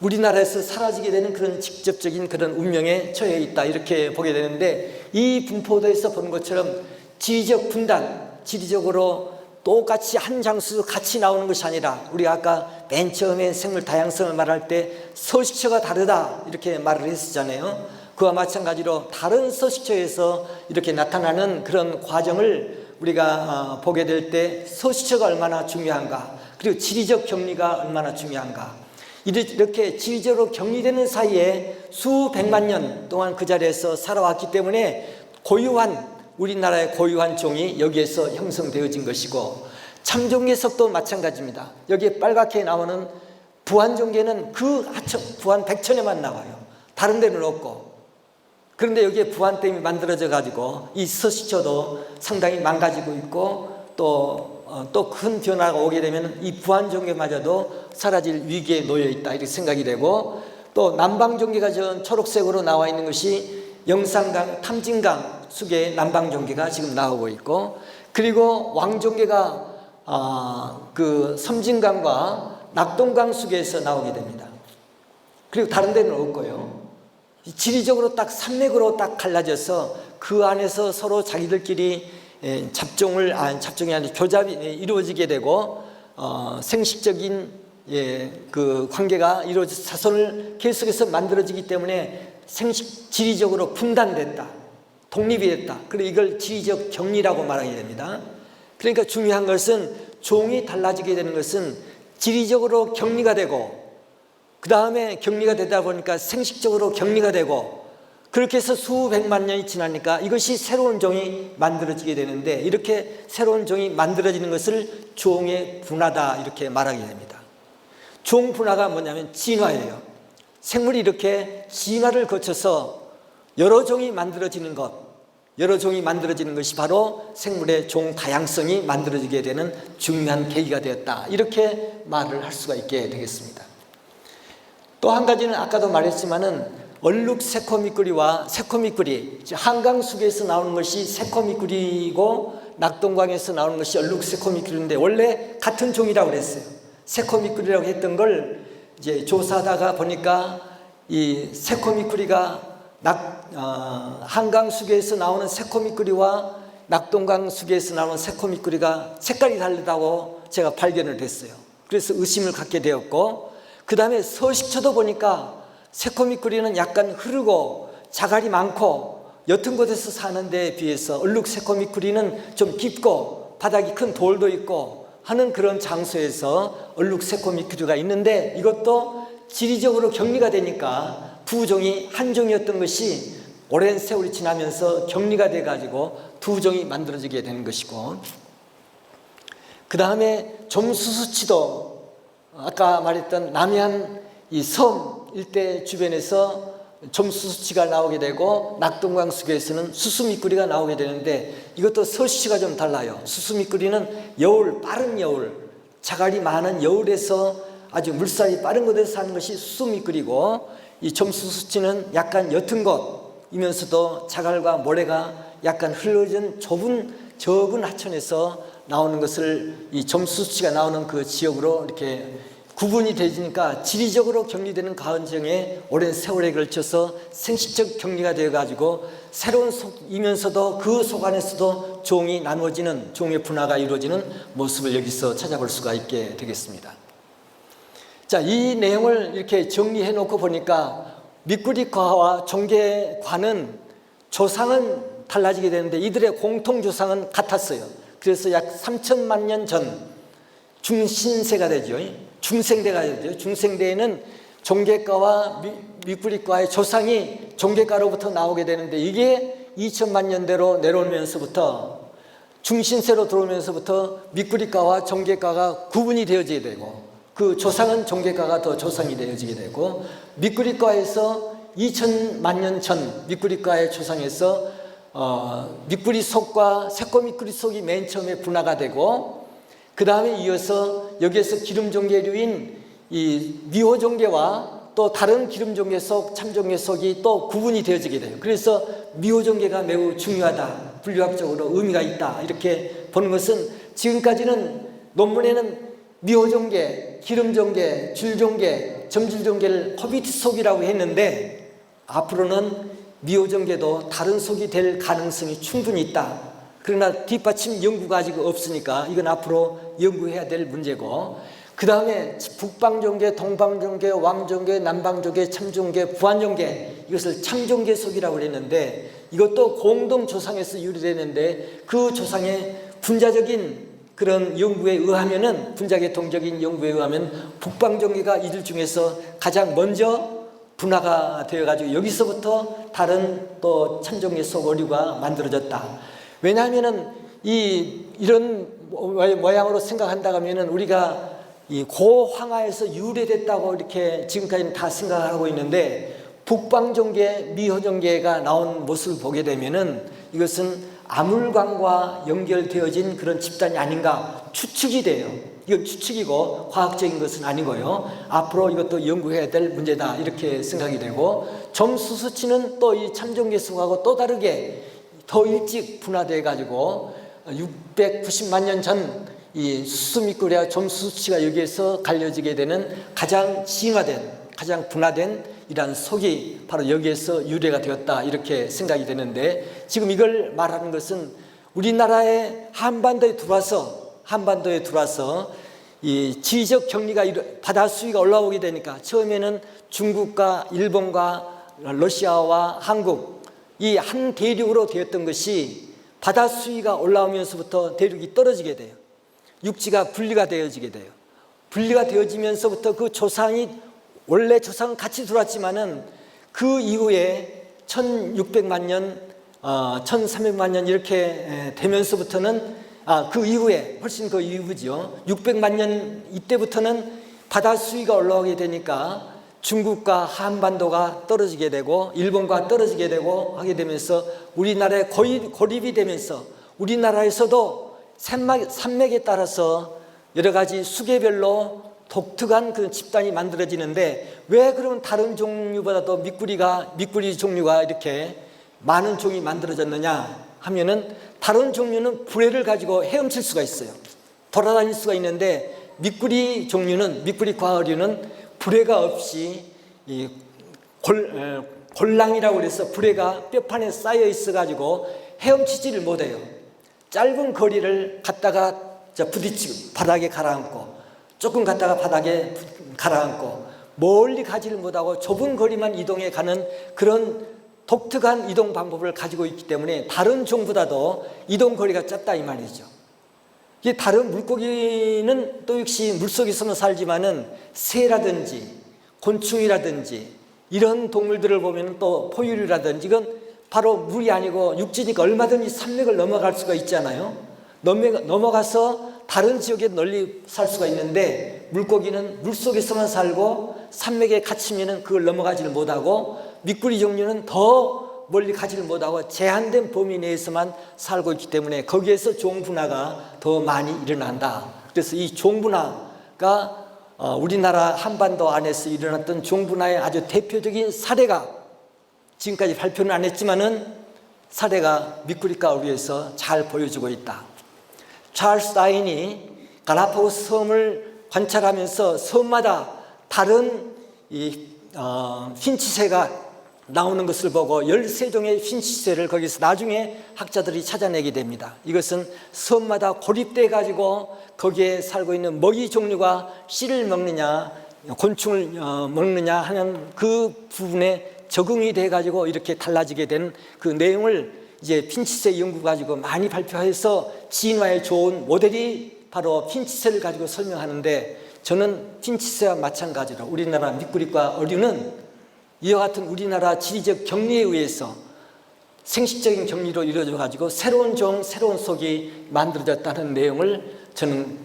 [SPEAKER 1] 우리나라에서 사라지게 되는 그런 직접적인 그런 운명에 처해 있다 이렇게 보게 되는데 이 분포도에서 보는 것처럼 지리적 분단, 지리적으로 똑같이 한 장소에서 같이 나오는 것이 아니라 우리가 아까 맨 처음에 생물 다양성을 말할 때 서식처가 다르다 이렇게 말을 했었잖아요. 그와 마찬가지로 다른 서식처에서 이렇게 나타나는 그런 과정을 우리가 보게 될 때 서식처가 얼마나 중요한가, 그리고 지리적 격리가 얼마나 중요한가, 이렇게 지리적으로 격리되는 사이에 수백만 년 동안 그 자리에서 살아왔기 때문에 우리나라의 고유한 종이 여기에서 형성되어진 것이고, 참종개석도 마찬가지입니다. 여기에 빨갛게 나오는 부안종개는 그 하천, 부안 백천에만 나와요. 다른 데는 없고. 그런데 여기에 부안댐이 만들어져 가지고 이 서식처도 상당히 망가지고 있고 또 큰 변화가 오게 되면 이 부안종개마저도 사라질 위기에 놓여 있다 이렇게 생각이 되고, 또 남방종개가 저 초록색으로 나와 있는 것이 영산강, 탐진강 수계의 남방종개가 지금 나오고 있고, 그리고 왕종개가 그 섬진강과 낙동강 수계에서 나오게 됩니다. 그리고 다른 데는 없고요. 지리적으로 딱 산맥으로 딱 갈라져서 그 안에서 서로 자기들끼리 잡종이 아니라 교잡이 이루어지게 되고 생식적인 그 관계가 이루어져서 자손을 계속해서 만들어지기 때문에 지리적으로 분단됐다, 독립이 됐다. 그리고 이걸 지리적 격리라고 말하게 됩니다. 그러니까 중요한 것은 종이 달라지게 되는 것은 지리적으로 격리가 되고, 그 다음에 격리가 되다 보니까 생식적으로 격리가 되고, 그렇게 해서 수백만 년이 지나니까 이것이 새로운 종이 만들어지게 되는데, 이렇게 새로운 종이 만들어지는 것을 종의 분화다 이렇게 말하게 됩니다. 종 분화가 뭐냐면 진화예요. 생물이 이렇게 진화를 거쳐서 여러 종이 만들어지는 것, 여러 종이 만들어지는 것이 바로 생물의 종 다양성이 만들어지게 되는 중요한 계기가 되었다 이렇게 말을 할 수가 있게 되겠습니다. 또 한 가지는 아까도 말했지만은 얼룩 새코미꾸리와 새코미꾸리, 한강 수계에서 나오는 것이 새코미꾸리고 낙동강에서 나오는 것이 얼룩 새코미꾸리인데 원래 같은 종이라고 그랬어요. 새코미꾸리라고 했던 걸 이제 조사하다가 보니까 이 새코미꾸리가 한강 수계에서 나오는 새코미꾸리와 낙동강 수계에서 나오는 새코미꾸리가 색깔이 다르다고 제가 발견을 했어요. 그래서 의심을 갖게 되었고, 그 다음에 서식처도 보니까 새코미꾸리는 약간 흐르고 자갈이 많고 옅은 곳에서 사는 데에 비해서 얼룩 새코미꾸리는 좀 깊고 바닥이 큰 돌도 있고 하는 그런 장소에서 얼룩 새코미꾸리가 있는데, 이것도 지리적으로 격리가 되니까 두 종이 한 종이었던 것이 오랜 세월이 지나면서 격리가 돼가지고 두 종이 만들어지게 되는 것이고, 그 다음에 점수수치도 아까 말했던 남해안 이 섬 일대 주변에서 점수수치가 나오게 되고, 낙동강 수계에서는 수수미꾸리가 나오게 되는데, 이것도 서식지가 좀 달라요. 수수미꾸리는 여울, 빠른 여울, 자갈이 많은 여울에서 아주 물살이 빠른 곳에서 사는 것이 수수미꾸리고, 이 점수수치는 약간 옅은 곳이면서도 자갈과 모래가 약간 흘러진 좁은 하천에서 나오는 것을, 이 점수수치가 나오는 그 지역으로 이렇게 구분이 되니까 지리적으로 격리되는 과정에 오랜 세월에 걸쳐서 생식적 격리가 되어가지고 새로운 속이면서도 그 속 안에서도 종이 나누어지는, 종의 분화가 이루어지는 모습을 여기서 찾아볼 수가 있게 되겠습니다. 자, 이 내용을 이렇게 정리해 놓고 보니까 미꾸리과와 종개과는 조상은 달라지게 되는데 이들의 공통 조상은 같았어요. 그래서 약 3천만 년 전 중신세가 되죠. 중생대가 되죠. 중생대에는 종개과와 미꾸리과의 조상이 종개과로부터 나오게 되는데, 이게 2천만 년대로 내려오면서부터 중신세로 들어오면서부터 미꾸리과와 종개과가 구분이 되어지게 되고, 그 조상은 종개과가 더 조상이 되어지게 되고, 미꾸리과에서 2천만 년 전 미꾸리과의 조상에서 미꾸리 속과 새꼬미꾸리 속이 맨 처음에 분화가 되고, 그 다음에 이어서 여기에서 기름종개류인 이 미호종개와 또 다른 기름종개 속, 참종개 속이 또 구분이 되어지게 돼요. 그래서 미호종개가 매우 중요하다, 분류학적으로 의미가 있다, 이렇게 보는 것은, 지금까지는 논문에는 미호종개, 기름종개, 줄종개, 점줄종개를 허비트 속이라고 했는데, 앞으로는 미호종개도 다른 속이 될 가능성이 충분히 있다. 그러나 뒷받침 연구가 아직 없으니까 이건 앞으로 연구해야 될 문제고, 그 다음에 북방종개, 동방종개, 왕종개, 남방종개, 참종개, 부안종개, 이것을 참종개 속이라고 했는데, 이것도 공동 조상에서 유래되는데, 그 조상의 분자적인 그런 연구에 의하면은, 분자계통적인 연구에 의하면 북방종개가 이들 중에서 가장 먼저 분화가 되어가지고 여기서부터 다른 또 참종개 속 어류가 만들어졌다. 왜냐하면은 이런 모양으로 생각한다고 하면은 우리가 이 고황하에서 유래됐다고 이렇게 지금까지는 다 생각하고 있는데, 북방종개, 미호종개가 나온 모습을 보게 되면은 이것은 아물광과 연결되어진 그런 집단이 아닌가 추측이 돼요. 이건 추측이고 과학적인 것은 아니고요. 앞으로 이것도 연구해야 될 문제다, 이렇게 생각이 되고, 점수수치는 또 이 참종개 속하고 또 다르게 더 일찍 분화돼 가지고 690만 년 전 이 수수미꾸리와 점수수치가 여기에서 갈려지게 되는 가장 진화된, 가장 분화된 이러한 속이 바로 여기에서 유래가 되었다, 이렇게 생각이 되는데, 지금 이걸 말하는 것은 우리나라의 한반도에 들어와서 이 지리적 격리가 바다 수위가 올라오게 되니까, 처음에는 중국과 일본과 러시아와 한국 이 한 대륙으로 되었던 것이 바다 수위가 올라오면서부터 대륙이 떨어지게 돼요. 육지가 분리가 되어지게 돼요. 분리가 되어지면서부터 그 조상이, 원래 조상은 같이 들어왔지만은 그 이후에 1600만 년, 1300만 년 이렇게 되면서부터는, 그 이후에, 훨씬 그 이후죠. 600만 년 이때부터는 바다 수위가 올라오게 되니까 중국과 한반도가 떨어지게 되고 일본과 떨어지게 되고 하게 되면서 우리나라에 고립이 되면서, 우리나라에서도 산맥에 따라서 여러 가지 수계별로 독특한 그 집단이 만들어지는데, 왜 그러면 다른 종류보다도 미꾸리 종류가 이렇게 많은 종이 만들어졌느냐 하면은, 다른 종류는 부레를 가지고 헤엄칠 수가 있어요. 돌아다닐 수가 있는데, 미꾸리 종류는, 미꾸리 과어류는 부레가 없이 이 골랑이라고 해서 부레가 뼈판에 쌓여 있어 가지고 헤엄치지를 못해요. 짧은 거리를 갔다가 부딪히고 바닥에 가라앉고 조금 갔다가 바닥에 가라앉고 멀리 가지를 못하고 좁은 거리만 이동해 가는 그런 독특한 이동 방법을 가지고 있기 때문에 다른 종보다도 이동 거리가 짧다 이 말이죠. 이게 다른 물고기는 또 역시 물속에서만 살지만은 새라든지 곤충이라든지 이런 동물들을 보면 또 포유류라든지 이건 바로 물이 아니고 육지니까 얼마든지 산맥을 넘어갈 수가 있잖아요. 넘어가서 다른 지역에 널리 살 수가 있는데 물고기는 물속에서만 살고 산맥에 갇히면 그걸 넘어가지를 못하고 미꾸리 종류는 더 멀리 가지를 못하고 제한된 범위 내에서만 살고 있기 때문에 거기에서 종분화가 더 많이 일어난다. 그래서 이 종분화가 우리나라 한반도 안에서 일어났던 종분화의 아주 대표적인 사례가 지금까지 발표는 안 했지만은 사례가 미꾸리과 어류에서 잘 보여주고 있다. 찰스 다윈이 갈라파고스 섬을 관찰하면서 섬마다 다른 핀치새가 나오는 것을 보고 13종의 핀치새를 거기서 나중에 학자들이 찾아내게 됩니다. 이것은 섬마다 고립돼 가지고 거기에 살고 있는 먹이 종류가 씨를 먹느냐 곤충을 먹느냐 하는 그 부분에 적응이 돼 가지고 이렇게 달라지게 된 그 내용을 이제 핀치새 연구 가지고 많이 발표해서 진화에 좋은 모델이 바로 핀치새를 가지고 설명하는데, 저는 핀치새와 마찬가지로 우리나라 미꾸리과 어류는 이와 같은 우리나라 지리적 격리에 의해서 생식적인 격리로 이루어져 가지고 새로운 종, 새로운 속이 만들어졌다는 내용을 저는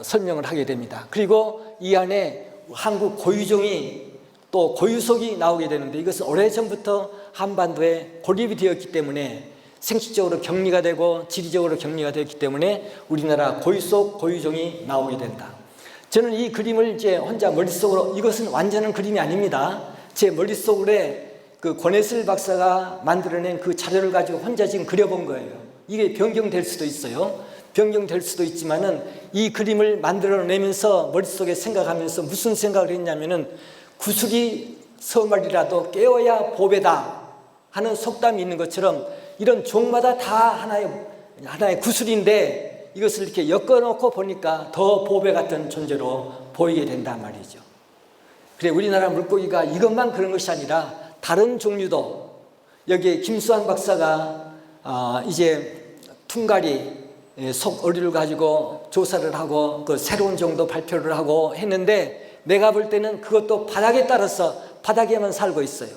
[SPEAKER 1] 설명을 하게 됩니다. 그리고 이 안에 한국 고유종이 또 고유속이 나오게 되는데, 이것은 오래전부터 한반도에 고립이 되었기 때문에 생식적으로 격리가 되고 지리적으로 격리가 되었기 때문에 우리나라 고유속, 고유종이 나오게 된다. 저는 이 그림을 이제 혼자 머릿속으로, 이것은 완전한 그림이 아닙니다. 제 머릿속으로 그 권혜슬 박사가 만들어낸 그 자료를 가지고 혼자 지금 그려본 거예요. 이게 변경될 수도 있어요. 변경될 수도 있지만은 이 그림을 만들어내면서 머릿속에 생각하면서 무슨 생각을 했냐면은, 구슬이 서말이라도 깨어야 보배다 하는 속담이 있는 것처럼 이런 종마다 다 하나의 구슬인데 이것을 이렇게 엮어놓고 보니까 더 보배 같은 존재로 보이게 된단 말이죠. 그래, 우리나라 물고기가 이것만 그런 것이 아니라 다른 종류도, 여기에 김수환 박사가 이제 퉁가리 속 어류를 가지고 조사를 하고 그 새로운 종도 발표를 하고 했는데, 내가 볼 때는 그것도 바닥에 따라서 바닥에만 살고 있어요.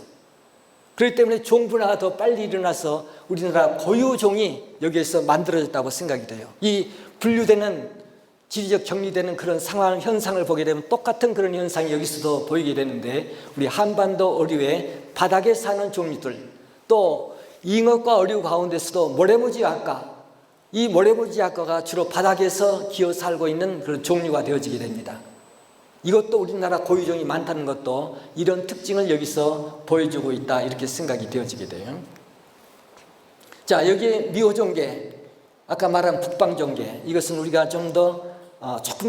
[SPEAKER 1] 그렇기 때문에 종분화가 더 빨리 일어나서 우리나라 고유종이 여기에서 만들어졌다고 생각이 돼요. 이 분류되는, 지리적 격리되는 그런 상황, 현상을 보게 되면 똑같은 그런 현상이 여기서도 보이게 되는데, 우리 한반도 어류의 바닥에 사는 종류들, 또 잉어과 어류 가운데서도 모래무지아까, 이 모래무지아까가 주로 바닥에서 기어 살고 있는 그런 종류가 되어지게 됩니다. 이것도 우리나라 고유종이 많다는 것도 이런 특징을 여기서 보여주고 있다, 이렇게 생각이 되어지게 돼요. 자, 여기에 미호종계, 아까 말한 북방종계, 이것은 우리가 조금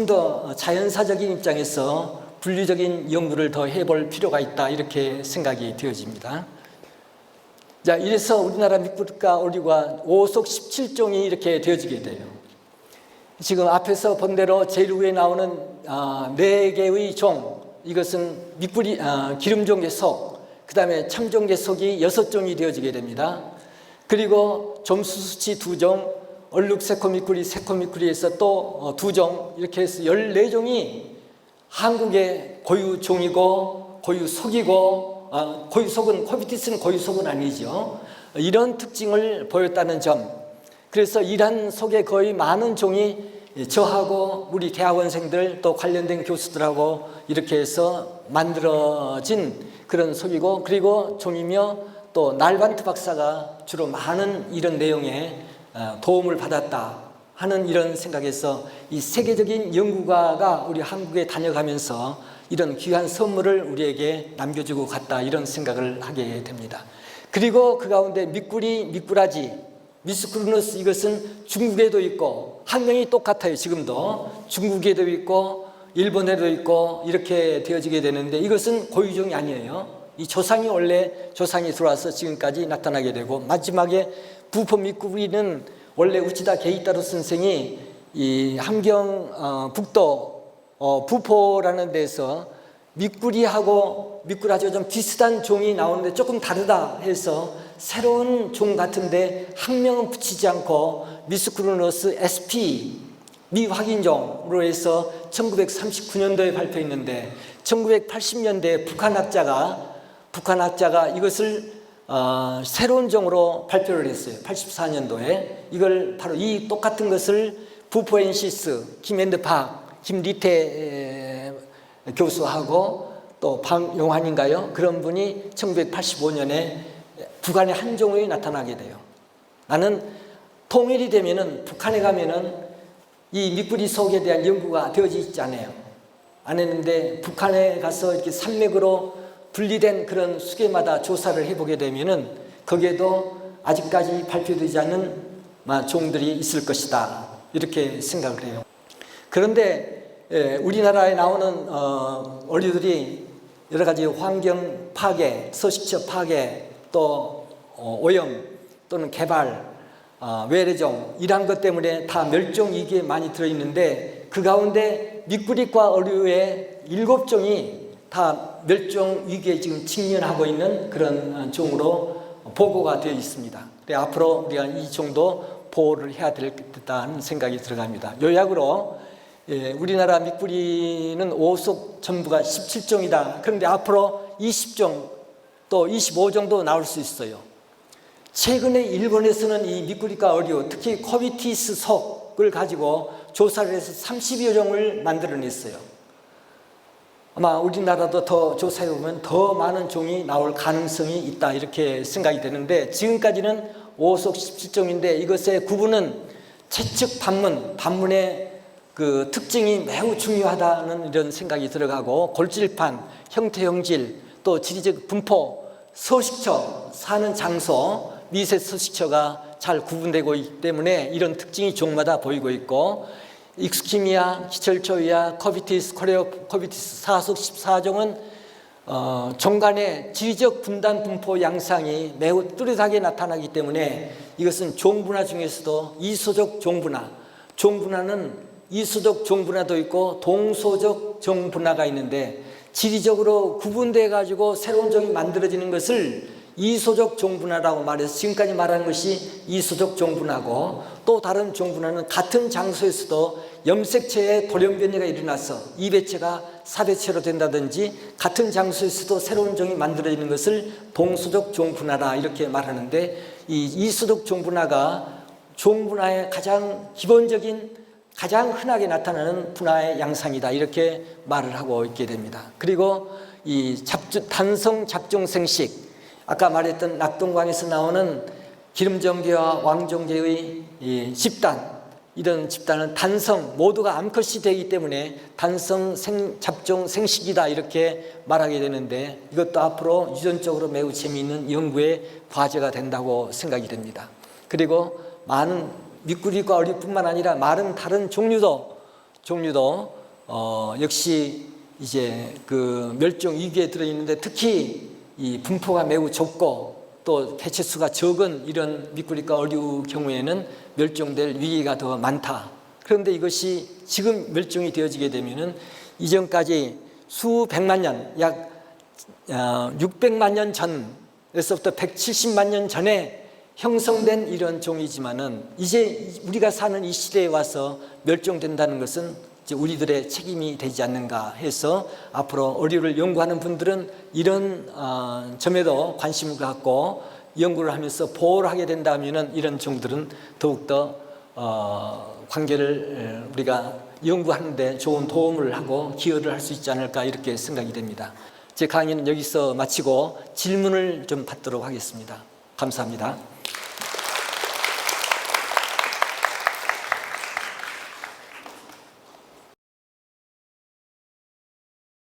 [SPEAKER 1] 더 자연사적인 입장에서 분류적인 연구를 더 해볼 필요가 있다, 이렇게 생각이 되어집니다. 자, 이래서 우리나라 미꾸리과 어류가 5속 17종이 이렇게 되어지게 돼요. 지금 앞에서 본 대로 제일 위에 나오는 4개의 종, 이것은 미꾸리 기름종계 속, 그 다음에 참종계 속이 6종이 되어지게 됩니다. 그리고 점수수치 2종, 얼룩 새코미꾸리, 새코미꾸리에서 또 2종, 이렇게 해서 14종이 한국의 고유종이고 고유속이고, 고유속은, 코비티스는 고유속은 아니죠. 이런 특징을 보였다는 점. 그래서 이란 속에 거의 많은 종이 저하고 우리 대학원생들 또 관련된 교수들하고 이렇게 해서 만들어진 그런 속이고, 그리고 종이며 또 날반트 박사가 주로 많은 이런 내용에 도움을 받았다 하는 이런 생각에서 이 세계적인 연구가가 우리 한국에 다녀가면서 이런 귀한 선물을 우리에게 남겨주고 갔다, 이런 생각을 하게 됩니다. 그리고 그 가운데 미꾸리, 미꾸라지, 미스쿠르누스, 이것은 중국에도 있고 학명이 똑같아요. 지금도 중국에도 있고 일본에도 있고 이렇게 되어지게 되는데, 이것은 고유종이 아니에요. 이 조상이 원래 조상이 들어와서 지금까지 나타나게 되고, 마지막에 부포 미꾸리는 원래 우치다 게이타로 선생이 이 함경 북도 부포라는 데서 미꾸리하고 좀 비슷한 종이 나오는데 조금 다르다 해서 새로운 종 같은데 학명은 붙이지 않고 미스쿠르노스 sp 미확인종으로 해서 1939년도에 발표했는데 1980년대에 북한 학자가 이것을 새로운 종으로 발표를 했어요. 84년도에 이걸 바로 이 똑같은 것을 부포엔시스 김리태 교수하고 또 방용환인가요? 그런 분이 1985년에 북한의 한 종이 나타나게 돼요. 나는 통일이 되면은 북한에 가면은 이 미꾸리 속에 대한 연구가 되어지지 않아요. 안 했는데 북한에 가서 이렇게 산맥으로 분리된 그런 수계마다 조사를 해보게 되면은 거기에도 아직까지 발표되지 않은 종들이 있을 것이다. 이렇게 생각을 해요. 그런데 우리나라에 나오는 어류들이 여러 가지 환경 파괴, 서식처 파괴, 또 오염 또는 개발, 외래종 이러한 것 때문에 다 멸종 위기에 많이 들어있는데 그 가운데 미꾸리과 어류의 7종이 다 멸종 위기에 지금 직면하고 있는 그런 종으로 보고가 되어 있습니다. 그래서 앞으로 우리가 이 종도 보호를 해야 되겠다는 생각이 들어갑니다. 요약으로 우리나라 미꾸리는 오속 전부가 17종이다. 그런데 앞으로 20종 또 25종도 나올 수 있어요. 최근에 일본에서는 이 미꾸리과 어류, 특히 코비티스 속을 가지고 조사를 해서 30여 종을 만들어냈어요. 아마 우리나라도 더 조사해보면 더 많은 종이 나올 가능성이 있다 이렇게 생각이 되는데 지금까지는 오속 17종인데 이것의 구분은 채측 반문의 그 특징이 매우 중요하다는 이런 생각이 들어가고 골질판, 형태 형질, 또 지리적 분포, 서식처, 사는 장소, 미세 서식처가 잘 구분되고 있기 때문에 이런 특징이 종마다 보이고 있고 익스키미아, 기철초이아, 코비티스, 코비티스 사속 14종은 종 간의 지리적 분단 분포 양상이 매우 뚜렷하게 나타나기 때문에 이것은 종분화 중에서도 이소적 종분화, 종분화는 이소적 종분화도 있고 동소적 종분화가 있는데 지리적으로 구분돼 가지고 새로운 종이 만들어지는 것을 이소적 종분화라고 말해서 지금까지 말한 것이 이소적 종분화고 또 다른 종분화는 같은 장소에서도 염색체의 돌연변이가 일어나서 2배체가 4배체로 된다든지 같은 장소에서도 새로운 종이 만들어지는 것을 동소적 종분화라 이렇게 말하는데 이 이소적 종분화가 종분화의 가장 기본적인 가장 흔하게 나타나는 분화의 양상이다 이렇게 말을 하고 있게 됩니다. 그리고 이 단성 잡종생식 아까 말했던 낙동강에서 나오는 기름종개와 왕종개의 집단 이런 집단은 단성 모두가 암컷이 되기 때문에 단성 잡종 생식이다 이렇게 말하게 되는데 이것도 앞으로 유전적으로 매우 재미있는 연구의 과제가 된다고 생각이 됩니다. 그리고 많은 미꾸리과 어류뿐만 아니라 많은 다른 종류도 역시 이제 그 멸종 위기에 들어 있는데 특히 이 분포가 매우 좁고 또 개체수가 적은 이런 미꾸리과 어류 경우에는 멸종될 위기가 더 많다. 그런데 이것이 지금 멸종이 되어지게 되면은 이전까지 수백만 년, 약 600만 년 전에서부터 170만 년 전에 형성된 이런 종이지만은 이제 우리가 사는 이 시대에 와서 멸종된다는 것은 이제 우리들의 책임이 되지 않는가 해서 앞으로 어류를 연구하는 분들은 이런 점에도 관심을 갖고 연구를 하면서 보호를 하게 된다면은 이런 종들은 더욱더 관계를 우리가 연구하는데 좋은 도움을 하고 기여를 할 수 있지 않을까 이렇게 생각이 됩니다. 제 강의는 여기서 마치고 질문을 좀 받도록 하겠습니다. 감사합니다.